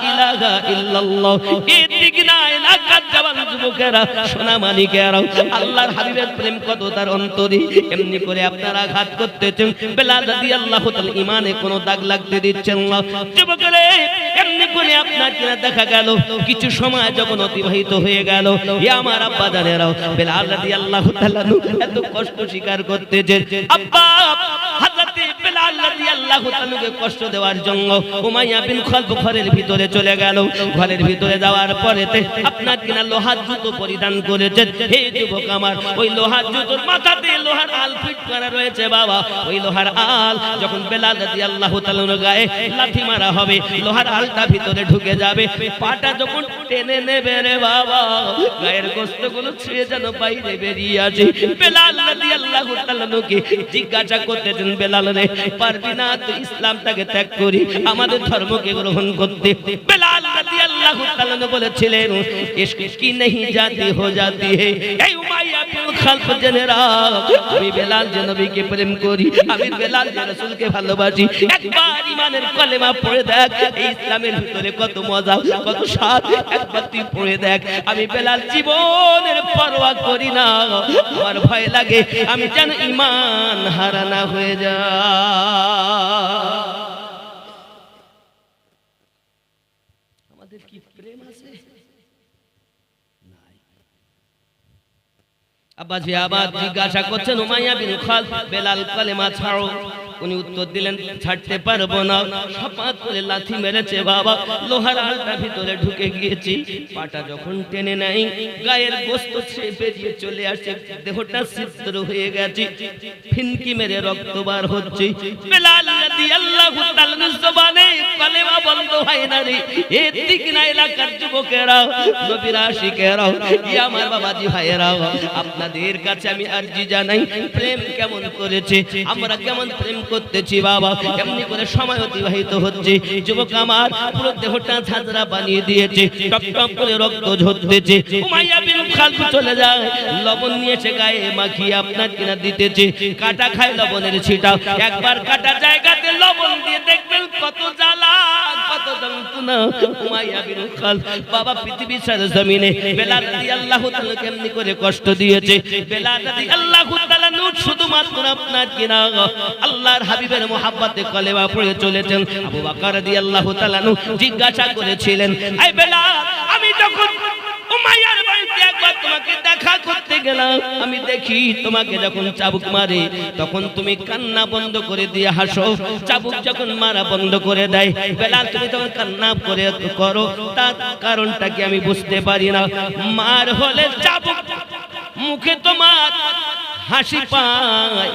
ইলাহা ইল্লাল্লাহ। এই দিগনা এলাকার জওয়ান যুবকেরা, সোনা মানিকেরা, আল্লাহর হাবিবের প্রেম কত তার অন্তরে, এমনি করে আপনারা আঘাত করতেছেন। বেলাল রাদিয়াল্লাহু তাআলা ইমানে কোনো দাগ লাগতে দিচ্ছেন না। যুবকেরা এমনি করে আপনার কিনা দেখা গেল, কিছু সময় যখন অতিবাহিত হয়ে গেল, আমার আব্বা জানেরাও বেলাল রাদিয়াল্লাহু তাআলা এত কষ্ট স্বীকার করতেছেন। আব্বা হযরত বেলাল রাদিয়াল্লাহু রাদিয়াল্লাহু তাআলাকে কষ্ট দেওয়ার জন্য উমাইয়া বিন খালফ ঘরের ভিতরে চলে গেল। ঘরের ভিতরে যাওয়ার পরেতে আপনার কিনা লোহার জুতো পরিধান করেছেন। হে যুবক আমার, ওই লোহার জুতোর মাথাতে লোহার আল ফিট করা রয়েছে বাবা। ওই লোহার আল যখন বেলাল রাদিয়াল্লাহু তাআলার গায়ে লাথি মারা হবে, লোহার আলটা ভিতরে ঢুকে যাবে, পাটা যখন টেনে নেবে রে বাবা, গায়ের গোশতগুলো ছিঁড়ে যেন বাইরে বেরিয়ে আসে। বেলাল রাদিয়াল্লাহু তাআলাকে জিজ্ঞাসা করতেছেন, বেলাল রে, পারবি না তুই ইসলামটাকে ত্যাগ করি, আমাদের ধর্মকে গ্রহণ করতে? বেলাল রাদিয়াল্লাহু তাআলা বলেছিলেন, ইশক কি नहीं जाती हो जाती है। এই উমাইয়া বিন খালফ জেনে রাখ, আমি বেলাল যে নবীকে প্রেম করি, আমি বেলাল যে রাসূলকে ভালোবাসি। একবার ঈমানের কলেমা পড়ে দেখ, এই ইসলামের ভিতরে কত মজা, কত স্বাদ, একবার তুই পড়ে দেখ। আমি বেলাল জীবনের পরোয়া করি না, আমার ভয় লাগে আমি যেন ঈমান হারা না হয়ে যায়। আমাদের কি প্রেম আছে? আব্বাজি আবার জিজ্ঞাসা করছেন, উমাইয়া বিন খালফ, বেলাল কালেমা ছাড়ো। উনি উত্তর দিলেন, ছাড়তে পারবো না। শপথ করে লাথি মেরেছে বাবা, লোহার আলটা ভিতরে ঢুকে গিয়েছে। পাটা যখন টেনে নেয়, গায়ের গোশত বেরিয়ে চলে আসছে, দেহটা ছিদ্র হয়ে গেছে, ফিনকি মেরে রক্ত বার হচ্ছে। বেলাল রাদিয়াল্লাহু তাআলার জবানে কালেমা বন্ধ হয় না রে। এই তিকনা এলাকার যুবকেরা, নবীর আশিকেরা, ই আমার বাবাজি ভাইয়েরা, আপনাদের কাছে আমি আরজি জানাই, প্রেম কেমন করেছে, আমরা কেমন প্রেম করতেছি বাবা, কেমনি করে সময় অতিবাহিত হচ্ছে। যুবক আমার পুরো দেহটা ঝাঁঝরা বানিয়ে দিয়েছে, টপ টপ করে রক্ত ঝরতেছে। উমাইয়া বিন খালফ চলে যায়, লবণ নিয়ে এসে গায়ে মাখিয়ে আপনার কিনা দিতেছে। কাটা খায় লবণের ছিটা, একবার কাটা জায়গাতে লবণ দিয়ে দেখবেন কত জ্বালা, কত যন্ত্রণা। উমাইয়া বিন খালফ বাবা পৃথিবীর সারা জমিনে বেলাল রাদিয়াল্লাহু তাআলা কেমনি করে কষ্ট দিয়েছে। বেলাল রাদিয়াল্লাহু তাআলা শুধুমাত্র আপনার কিনা আল্লাহর হাবিবের মুহাব্বতে কলেমা পড়ে চলেছেন। আবু বকর রাদিয়াল্লাহু তাআলা জিজ্ঞাসা করেছিলেন, এই বেলাল, আমি যখন উমাইয়ার বাড়িতে একবার তোমাকে দেখা করতে গেলাম, আমি দেখি তোমাকে যখন চাবুক মারে তখন তুমি কান্না বন্ধ করে দিয়ে হাসো, চাবুক যখন মারা বন্ধ করে দেয় বেলাল তুমি তখন কান্না করে করো, তার কারণটা কি আমি বুঝতে পারি না। মার হলে চাবুক, মুখে তোমার হাসি পায়,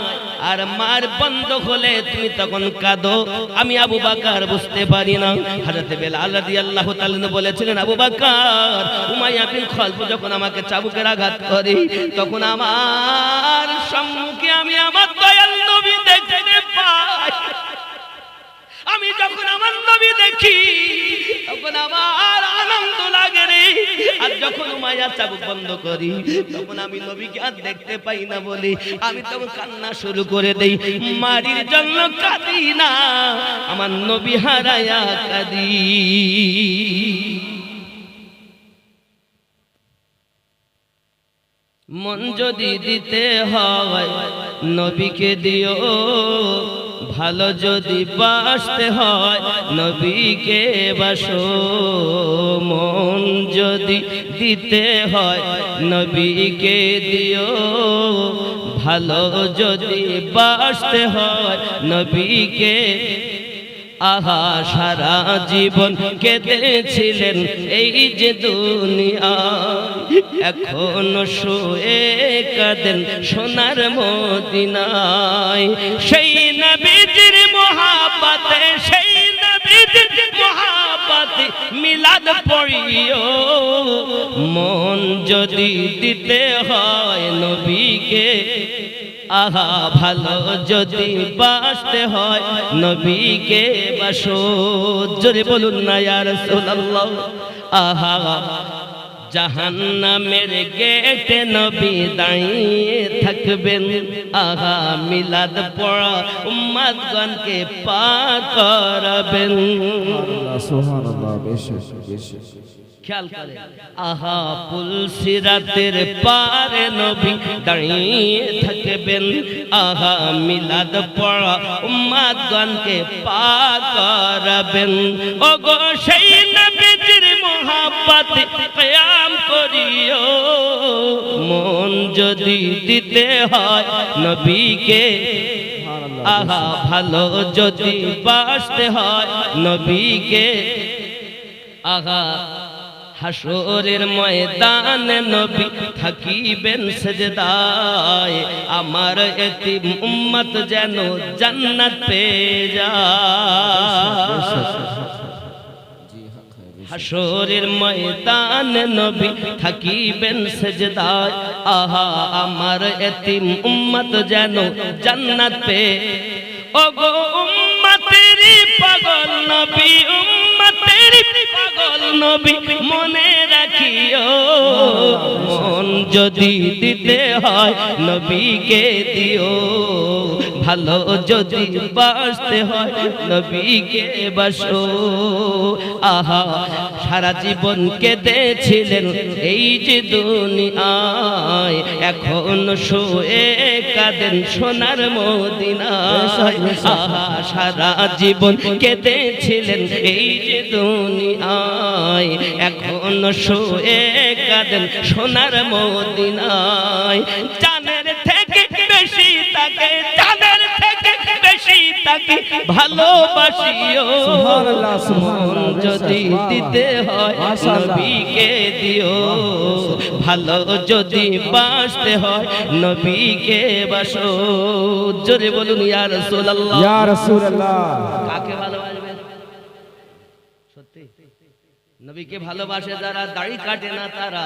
আর মার বন্ধ হলে তুমি তখন কাঁদো, আমি আবু বকর বুঝতে পারি না। হযরত বেলাল রাদিয়াল্লাহু তাআলা বলেছিলেন, আবু বকর, উমাইয়া বিন খালফ যখন আমাকে চাবুকের আঘাত করে তখন আমার সম্মুখে আমি আমার দয়াল নবী দেখতে পাই। আমি যখন আমার নবী দেখি তখন আমার আনন্দ লাগে রে। আর যখন উমাইয়া চাবুক বন্ধ করি তখন আমি নবীকে আর দেখতে পাই না বলে আমি তখন কান্না শুরু করে দেই। মারির জন্য কাঁদি না, আমার নবী হারায়া কাঁদি। মন যদি দিতে হয় নবীকে দিও, ভালো যদি বাসতে হয় নবীকে বাসো। মন যদি দিতে হয় নবীকে দিও, ভালো যদি বাসতে হয় নবীকে। আহা সারা জীবন কেঁদেছিলেন এই যে দুনিয়া, এখনো শুয়ে কাঁদেন সোনার মদিনায়। সেই নবীজির মহব্বতে, সেই নবীজির মহব্বতে মিলাদ পড়িও। মন যদি দিতে হয় নবীকে, আহা ভালো যদি বাসতে হয় নবীকে বাসো। জোরে বলুন না ইয়া রাসূলুল্লাহ। আহা জাহান্নামের গেটে নবী দাঁড়িয়ে থাকবেন, আহা মিলাদ পড়া উম্মতগণকে পার করাবেন। সুবহানাল্লাহ, বেশি বেশি খেয়াল করে, আহা পুলসিরাতের পারে নবী দাঁড়িয়ে থাকবেন, আহা মিলাদ পড়া উম্মতগণকে পার করাবেন। ওগো সেই নবীজির মহব্বতে কিয়াম করিও। মন যদি দিতে হয় নবীকে, আহা ভালো যদি বাসতে হয় নবীকে, আহা হাসরের ময়দানে নবী থাকিবেন সেজদায়, আমার এতিম উম্মত যেন জান্নাত পেয়ে যায়। হাসরের ময়দানে নবী থাকিবেন সেজদায়, আহা আমার এতিম উম্মত যেন জান্নাত পেয়ে। ওগো উম্মতেরি পাগল নবী, উম্মতেরি পাগল নবী মনে রাখিও, মন যদি দিতে হয় নবীকে দিও, ভালো যদি বাসতে হয় নবীকে বাসো। আহা সারা জীবন কেঁদেছিলেন এই যে দুনিয়ায়, এখন শুয়ে কাঁদেন সোনার মদিনায়। আহা সারা জীবন কেঁদেছিলেন এই যে দুনিয়ায়, এখন শুয়ে কাঁদেন সোনার মদিনায়। জানের থেকে বেশি তাকে, জানের থেকে বেশি তাকে ভালোবাসিও, মন যদি দিতে হয় নবীকে দিও, ভালো যদি বাসতে হয় নবীকে বাসো। জোরে বলুন ইয়া রাসূলুল্লাহ, ইয়া রাসূলুল্লাহ। কাকে ভালোবাসবেন? সত্যি নবীকে ভালোবাসে যারা দাড়ি কাটে না তারা,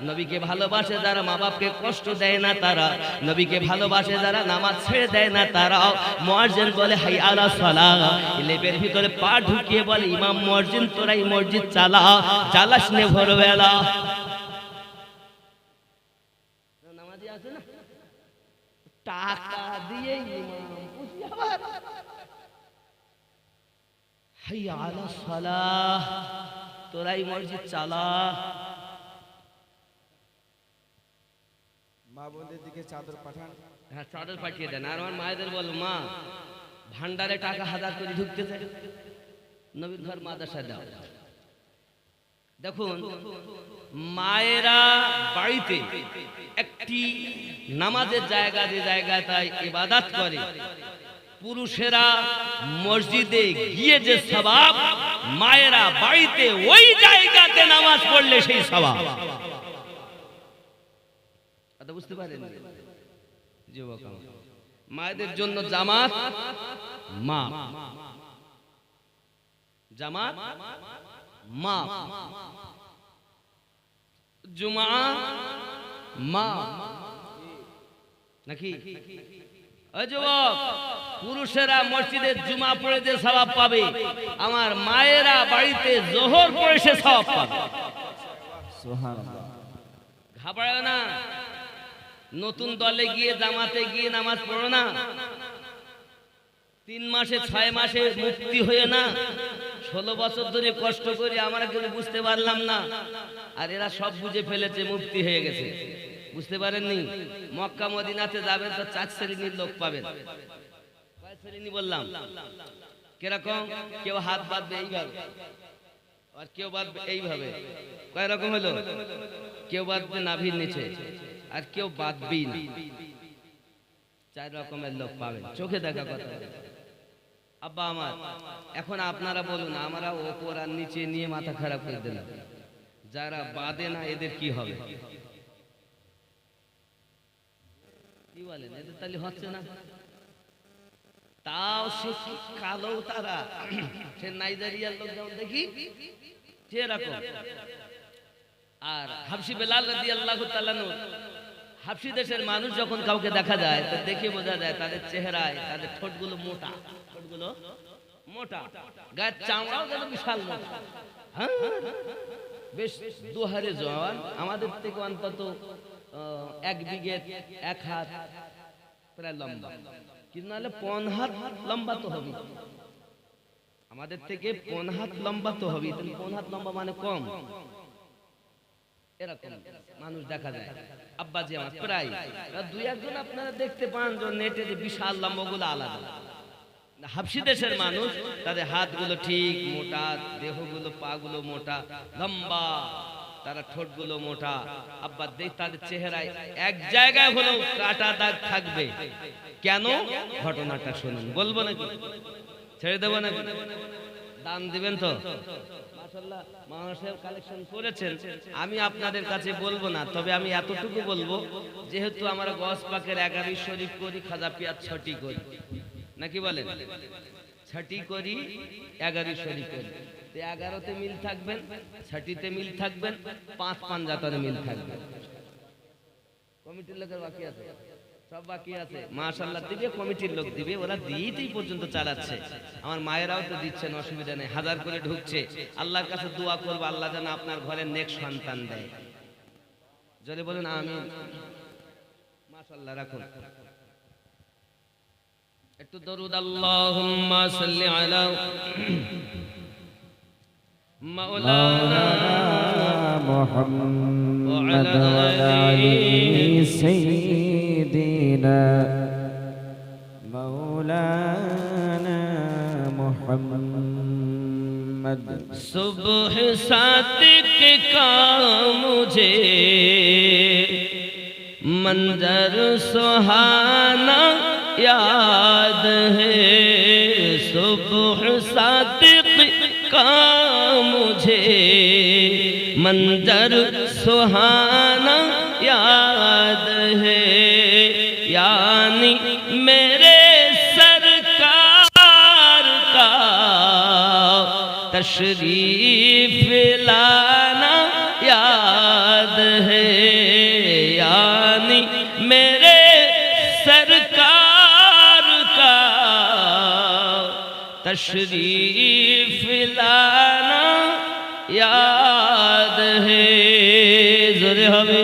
নবীকে ভালোবাসে যারা মা বাপকে কষ্ট দেয় না তারা, নবীকে ভালোবাসে যারা নামাজ ছেড়ে দেয় না তারা। মুয়াজ্জিন বলে হাইয়া আলা সালাহ, লেবের ভিতরে পা ঢুকিয়ে বলে ইমাম মুয়াজ্জিন তোরাই মসজিদ চালা, চালাস নে ভোরবেলা। নামাজি আছে না, টাকা দিয়ে ইমাম খুশি আবার হাইয়া আলা সালাহ, তোরাই মসজিদ চালা। মা বোনদের দিকে চাদর পাঠান। হ্যাঁ চাদর পাঠিয়ে দেন। আর আমার মায়েদের বলো মা ভান্ডারে টাকা হাজার করে ঢুকতেছে, নবীর ঘর মাদ্রাসা দাও। দেখুন মায়েরা বাড়িতে একটি নামাজের জায়গা, যে জায়গায় তাই ইবাদত করে, পুরুষেরা মসজিদে গিয়ে যে সওয়াব, মায়েরা বাড়িতে ওই জায়গাতে নামাজ পড়লে সেই সওয়াব। কথা বুঝতে পারেন যুবক? মায়েদের জন্য জামাত মা, জামাত মা, জুমা মা, নাকি? ও যুবক, পুরুষেরা মসজিদে জুমা পড়ে যে সওয়াব পাবে, আমার মায়েরা বাড়িতে জোহর পড়ে সে সওয়াব পাবে। সুবহানাল্লাহ। ঘাবড়ায় না, নতুন দলে গিয়ে জামাতে গিয়ে নামাজ পড়ো না, 3 মাসে 6 মাসে মুক্তি হয়ে না, 16 বছর ধরে কষ্ট করে আমরা কেউ বুঝতে পারলাম না, আর এরা সব বুঝে ফেলেছে, মুক্তি হয়ে গেছে। বুঝতে পারেননি? মক্কা মদিনাতে যাবেন তো 4 শ্রেণীর লোক পাবেন। কয় শ্রেণী বললাম? কিরকম? কেউ হাত বাঁধবে এইভাবে, আর কেউ বাঁধবে এইভাবে। কয় রকম হলো? কেউ বাঁধবে নাভির নিচে, আর কেউ বাঁধবেই না। 4 রকমের লোক পাবেন, চোখে দেখা কথা। আব্বা আমার, এখন আপনারা বলুন, আমরা ওপর আর নিচে নিয়ে মাথা খারাপ করে দিলাম, যারা বাঁধে না এদের কি হবে? কি বলেন? এদের তাহলে হচ্ছে না? তাও সে কি কালো তারা, সে নাইজেরিয়ার লোক যেমন দেখি সেরকম। আর হাবশি বেলাল রাদিয়াল্লাহু তাআলা আনহু, হাবশি দেশের মানুষ যখন কাউকে দেখা যায় তো দেখে বোঝা যায় তাদের চেহারায়, তাদের ঠোঁটগুলো মোটা, ঠোঁটগুলো মোটা, গায়ের চামড়াও যেন বিশাল মোটা। হ্যাঁ, বেশ দুহারে জওয়ান, আমাদের থেকে অন্তত 1 বিঘে 1 হাত প্রায় লম্বা, কিন্তু নাহলে 5 হাত লম্বা তো হবে। আমাদের থেকে 5 হাত লম্বা তো হবে, 5 হাত লম্বা মানে কম। এরকম মানুষ দেখা যায়। আব্বাজি আমার প্রায় 2-1 জন আপনারা দেখতে পান যে নেটে যে বিশাল লম্বাগুলো আলাদা। হাবশি দেশের মানুষ, তাদের হাতগুলো ঠিক মোটা, দেহগুলো পাগুলো মোটা লম্বা, তারা ঠোঁটগুলো মোটা, আব্বা দেখ তাদের চেহারায় এক জায়গায় হলেও কাটা দাগ থাকবে। কেন? ঘটনাটা শুনুন। বলবো নাকি ছেড়ে দেবো নাকি? দান দিবেন তো? মাশাআল্লাহ মানুষের কালেকশন করেছেন, আমি আপনাদের কাছে বলবো না, তবে আমি এতটুকু বলবো, যেহেতু আমরা গস পাকের 11 শরীফ করি, খাজা পিয়াজ ছটি করি, নাকি বলেন? ছটি করি, 11 শরীফ করি। 11তে মিল থাকবেন, ছটিতে মিল থাকবেন, 5 পাঞ্জাতনে মিল থাকবেন। কমিটির লোকের বাকি আছে, সব বাকি আছে। মাশাআল্লাহ দিবে, কমিটির লোক দিবে, ওরা দিয়েই পর্যন্ত চালাচ্ছে। আমার মায়েরাও তো দিচ্ছেন, অসুবিধা নেই, 1000 করে ঢুকছে। আল্লাহর কাছে দোয়া করব, আল্লাহ যেন আপনার ঘরে নেক সন্তান দেয়। যদি বলেন আমিন। মাশাআল্লাহ রাখুন একটু দরুদ। আল্লাহুম্মা সাল্লি আলা মাওলানা محمد وعلى سيدنا مولانا محمد। सुबह सादिक का मुझे मंजर सुहाना याद है, सुबह सादिक का मुझे मंजर सुहाना याद है, यानी मेरे सरकार का तशरीफ लाना याद है, यानी मेरे सरकार का तशरीफ लाना याद है। जोरे হবে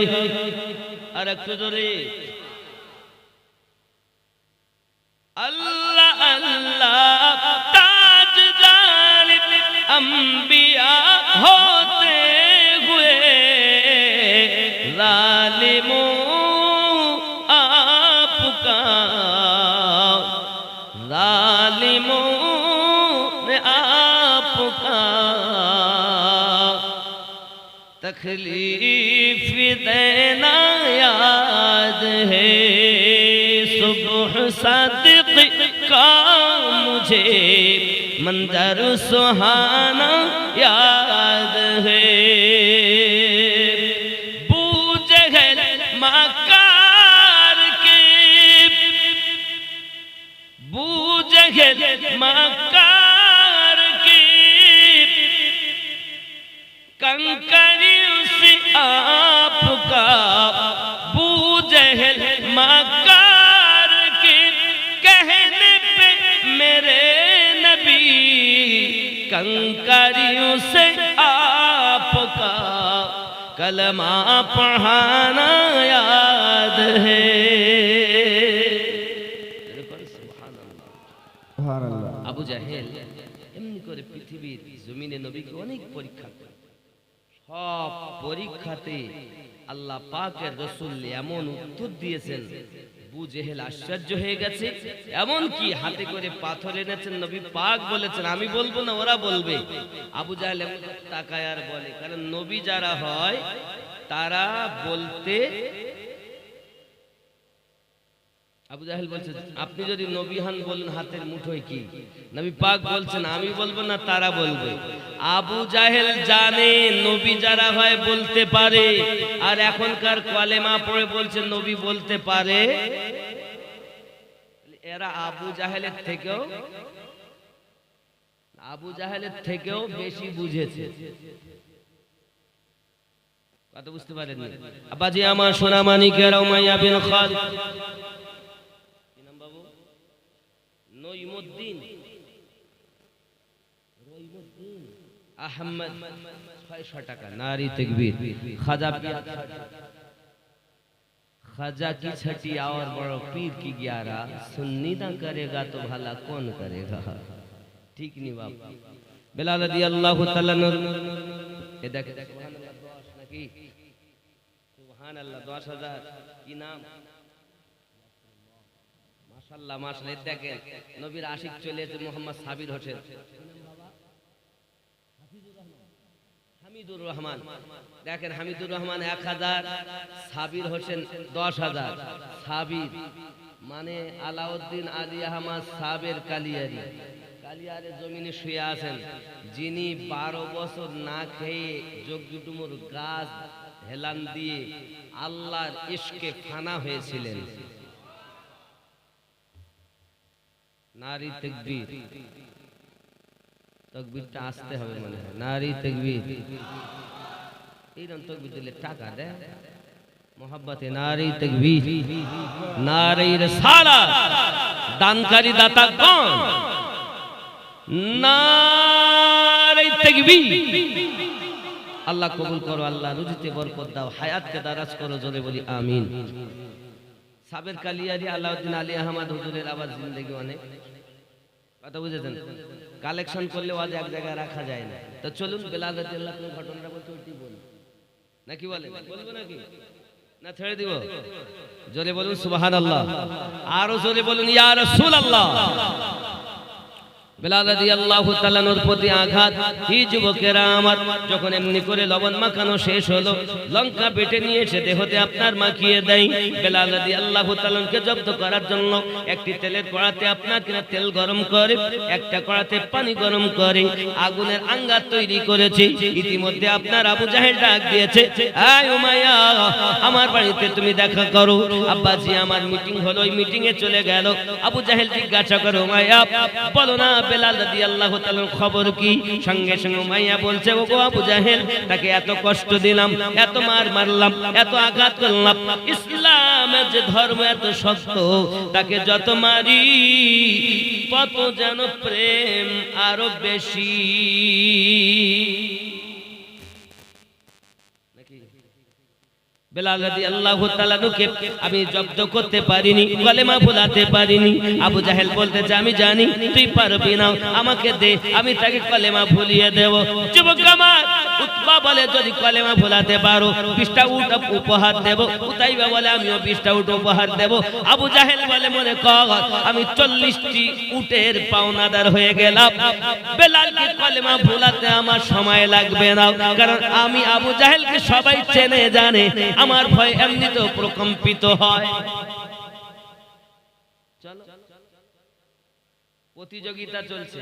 আর একটু জোরে। अल्लाह अल्लाह ताजदार अंबिया होते हुए जालिमों आपका, जालिमों ने आपका तकलीफ देना याद है, सुबह सादिक का मुझे मंजर सुहाना याद है, बूजहल मकार के, बूजहल मकार के कंकरियों से आपका, बूजहल मकार के कहने पे मेरे नबी, कंकरियों से आपका कलमा पढ़ाना याद है। আবু জাহেল এমনি করে পৃথিবীর জমিনে নবীকে অনেক পরীক্ষা করে, সব পরীক্ষাতে আল্লাহ পাকের রাসূল এমন উত্তর দিয়েছেন, আবু জেহেল আশ্চর্য হয়ে গেছে। এমন কি হাতে করে পাথর এনেছেন, নবী পাক বলেছেন আমি বলবো না, ওরা বলবে। আবু জাহেল এমন তাকায় আর বলে, কারণ নবী যারা হয় তারা বলতে, আবু জাহেল বলছে আপনি যদি নবী হন বলেন হাতের মুঠোয় কি, নবী পাক বলছেন আমি বলবো না, তারা বলবে। আবু জাহেল জানে নবী যারা হয় বলতে পারে, আর এখনকার কালেমা পড়ে বলছে নবী বলতে পারে। এরা আবু জাহেলের থেকেও বেশি বুঝেছে। কথা বুঝতে পারেননি? আব্বাজি আমার সোনা মানিকেরা, উমাইয়া বিন খালিদ, নঈমুদ্দিন, আহমদ 600 টাকা, নারী তাকবীর। খাজা পিয়াজ, खाजा की छठी और बड़ो पीर की 11, सुन्नी ना करेगा तो भला कौन करेगा। ठीक नहीं बाप। बिलाल रदी अल्लाह ताला ये देख नाकी सुभान अल्लाह 10,000 की नाम माशाल्लाह माशाल्लाह। देखें नबीर आशिक चले मोहम्मद साबिर होसेन, হামিদুর রহমান, দেখেন হামিদুর রহমান 1000, সাবির হোসেন 10,000। সাবির মানে আলাউদ্দিন আলী আহমদ সাবের কালিয়ারি, কালিয়ারে জমিনে শুয়ে আছেন, যিনি 12 বছর না খেয়ে যোগজুটুমুর গাছ হেলান দিয়ে আল্লাহর ইশকে ফানা হয়েছিলেন। নারী তাকবীর, তাকবীরটা আসতে হবে মনে হয়, নারী তাকবীর। এইরকম তাকবীর দিলে টাকা দেয় মোহাব্বতে, নারী তাকবীর, নারী রিসালাত। দানকারী দাতা কোন? নারী তাকবীর। আল্লাহ কবুল করো, আল্লাহ রুজিতে বরকত দাও, হায়াতকে দারাজ করো, জোরে বলি আমিন। সাবের কালিয়ারি আলাউদ্দিন আলী আহমদ হুজুরের আবার জিন্দেগি অনেক, কথা বুঝেছেন? কালেকশন করলে আজ এক জায়গায় রাখা যায় না। তো চলুন বেলাল রাদিয়াল্লাহু আনহু ঘটনাটা বলতে ওইটি বলি নাকি, বলে বলবো নাকি না ছেড়ে দিব? জোরে বলুন সুবহানাল্লাহ, আরো জোরে বলুন ইয়া রাসূলুল্লাহ। বেলাল রাদিয়াল্লাহু তাআলা নূর প্রতি আঘাত। হি যুবকেরা আমার, যখন এমনি করে লবণ মাখানো শেষ হলো, লঙ্কা বেটে নিয়ে এসে দেহতে আপনার মাখিয়ে দেয়। বেলাল রাদিয়াল্লাহু তাআলাকে জব্দ করার জন্য একটি তেলের কড়াতে আপনাকে তেল গরম করে, একটা কড়াতে পানি গরম করে আগুনের আঙ্গার তৈরি করেছে। ইতিমধ্যে আপনার আবু জাহেল ডাক দিয়েছে, আয় উমাইয়া আমার বাড়িতে তুমি দেখা করো। আব্বাজি আমার মিটিং হলো, ওই মিটিং এ চলে গেল। আবু জাহেল জিজ্ঞাসা করে, উমাইয়া বলো না বেলাল রাদিয়াল্লাহু তাআলার খবর কি? সঙ্গে সঙ্গে উমাইয়া বলছে, ওগো আবু জাহেল, তাকে এত কষ্ট দিলাম, এত মার মারলাম, এত আঘাত করলাম, ইসলামের যে ধর্ম এত শক্ত, তাকে যত মারি তত যেন প্রেম আরো বেশি। বেলাল রাদিয়াল্লাহু তাআলা নুকে আমি জব্দ করতে পারিনি, কলেমা ভুলাতে পারিনি। আবু জাহেল বলতেছে, আমি জানি তুই পারবি না, আমাকে দে, আমি তাকে কলেমা ভুলিয়ে দেব। যুবক আমার উতবা বলে, যদি কলেমা ভুলাতে পারো 20টা উট উপহার দেব। উতাইবা বলে, আমিও 20টা উট উপহার দেব। আবু জাহেল বলে, মনে কর আমি 40টি উটের পাওনাদার হয়ে গেলাম, বেলালকে কলেমা ভুলাতে আমার সময় লাগবে না, কারণ আমি আবু জাহেলকে সবাই চেনে জানে, আমার ভয় এমনিতেও প্রকম্পিত হয়। চলো প্রতিযোগিতা চলছে।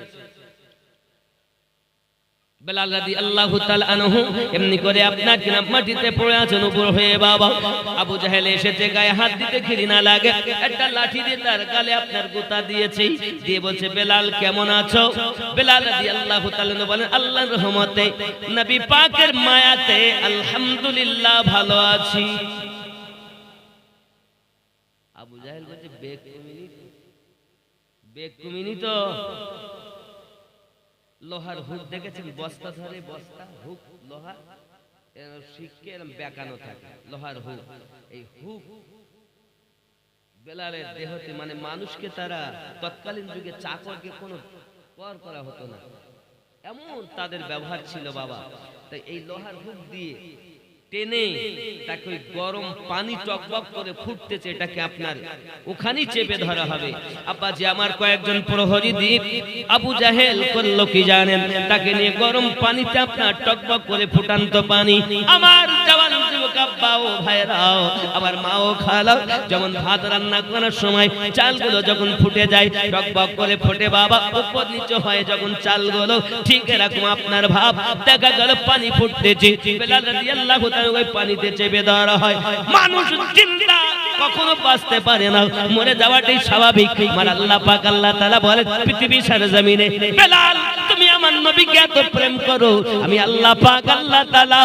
বেলাল রাদিয়াল্লাহু তাআলা আনহু এমনি করে আপনার কিনা মাটিতে পড়ে আছেন উপর হয়ে। বাবা আবু জাহেল এসেছে, গায়ে হাত দিতে ঘৃণা লাগে, একটা লাঠি দিয়ে তার গালে আপনার গোতা দিয়েছে, দিয়ে বলছে, বেলাল কেমন আছো? বেলাল রাদিয়াল্লাহু তাআলা বলেন, আল্লাহর রহমতে, নবী পাকের মায়াতে আলহামদুলিল্লাহ ভালো আছি। আবু জাহেল বলছে, বেকুমিনি তো। লোহার হুক দেখেছেন, বস্তা ধরে, বস্তা হুক লোহা শিখকে এরকম বেঁকানো থাকে, লোহার হুক। এই হুক বেলালের দেহতে, মানে মানুষকে তারা তৎকালীন যুগে চাকরকে কোনো পর করা হতো না, এমন তাদের ব্যবহার ছিল বাবা। তাই এই লোহার হুক দিয়ে টেনে তাকে ওই গরম পানি টকবক করে ফুটতেছে, এটাকে আপনার ওখানেই চেপে ধরা হবে। আব্বাজি আমার কয়েকজন প্রহরী দ্বীপ আবু জাহেল করলো কি জানেন? তাকে নিয়ে গরম পানিতে আপনার টকবক করে ফুটান্ত পানি, আমার জওয়ান যুবক আব্বা ও ভাইরাও, আমার মা ও খালা, যেমন ভাত রান্না করার সময় চালগুলো যখন ফুটে যায়, টকবক করে ফুটে বাবা, উপর নিচে হয় যখন চালগুলো, ঠিক এরকম আপনার ভাব দেখা গেল পানি ফুটতেছে। বেলাল রাদিয়াল্লাহু তাআলা ওই পানিতে চেপে ধরা হয়। মানুষ জিন্দা কখনো বাঁচতে পারে না, মরে যাওয়াটাই স্বাভাবিক। আমার আল্লাহ পাক আল্লাহ তাআলা বলেন পৃথিবীর সরজমিনে, বেলাল তুমি আমার নবীকে এত প্রেম করো, আমি আল্লাহ পাক আল্লাহ তাআলা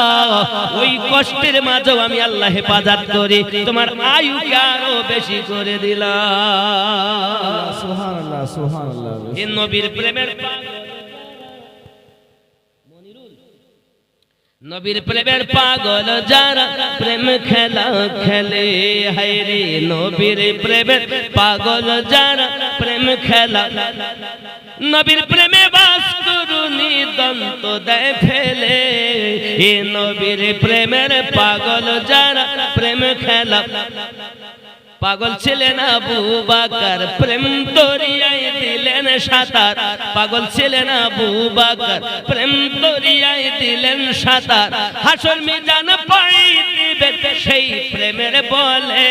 ওই কষ্টের মাঝেও আমি আল্লাহ হেফাজত করে তোমার আয়ুকে আরো বেশি করে দিলাম। সুবহানাল্লাহ সুবহানাল্লাহ। এই নবীর প্রেমের নবীর প্রেমের পাগল যারা প্রেম খেলা খেলে, হায় রে নবীর প্রেমের পাগল যারা প্রেম খেলা, নবীর প্রেমে বাস করুনি দন্ত দেয় ফেলে, এ নবীর প্রেমের পাগল যারা প্রেম খেলা, পাগল ছিলেন আবু বকর প্রেম দরিয়ায় দিলেন সাঁতার, পাগল ছিলেন আবু বকর প্রেম দরিয়ায় দিলেন সাঁতার। হাসর মিজান পাই দিবে সেই প্রেমের বলে,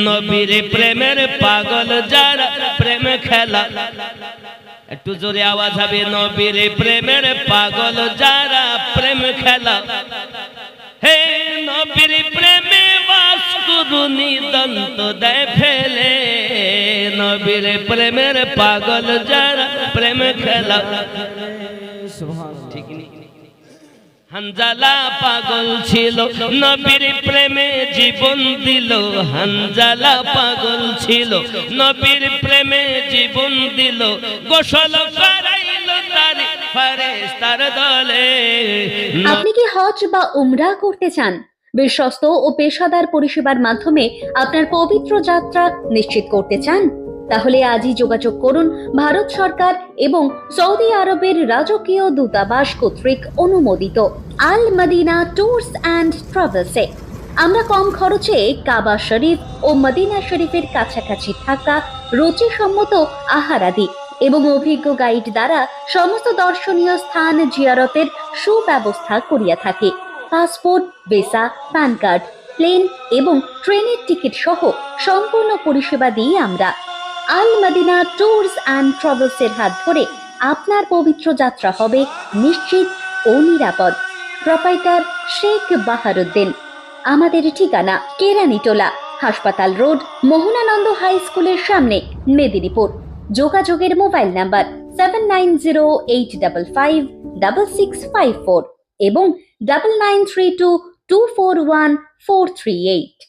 নবীর প্রেমের পাগল যারা প্রেম খেলা। একটু জোরে আওয়াজ হবে, নবীর প্রেমের পাগল যারা প্রেম খেলা। হে নবীর প্রেমে বাস করুনি দন্ত দেয় ফেলে, নবীর প্রেমের পাগল যারা প্রেম খেলা। ঠিক নেই? হানজালা পাগল ছিল নবীর প্রেমে জীবন দিল, হানজালা পাগল ছিল নবীর প্রেমে জীবন দিল। গোসল করাইল তার ফেরেশতার দলে। আপনি কি হজ বা উমরা করতে চান? বিশ্বস্ত ও পেশাদার পরিষেবার মাধ্যমে আপনার পবিত্র যাত্রা নিশ্চিত করতে চান? তাহলে আজই যোগাযোগ করুন ভারত সরকার এবং সৌদি আরবের রাজকীয় দূতাবাস কর্তৃক অনুমোদিত আল মদিনা ট্যুরস অ্যান্ড ট্রাভেলসে। আমরা কম খরচে কাবা শরীফ ও মদিনা শরীফের কাছাকাছি থাকা রুচিসম্মত আহারাদি এবং অভিজ্ঞ গাইড দ্বারা সমস্ত দর্শনীয় স্থান জিয়ারতের সুব্যবস্থা করিয়া থাকে। Passport, visa, PAN card, plane এবং ট্রেনের টিকিট সহ সম্পূর্ণ পরিষেবা দিয়ে আমরা। আল মদিনা ট্যুরস অ্যান্ড ট্রাভেলসের হাত ধরে আপনার পবিত্র যাত্রা হবে নিশ্চিত ও নিরাপদ। প্রোপাইটার শেখ বাহারুদ্দিন। আমাদের ঠিকানা কেরানীটোলা, হাসপাতাল রোড, মোহনানন্দ হাই স্কুলের সামনে, মেদিনীপুর। যোগাযোগের মোবাইল নাম্বার 7908556654 এবং 9932241438।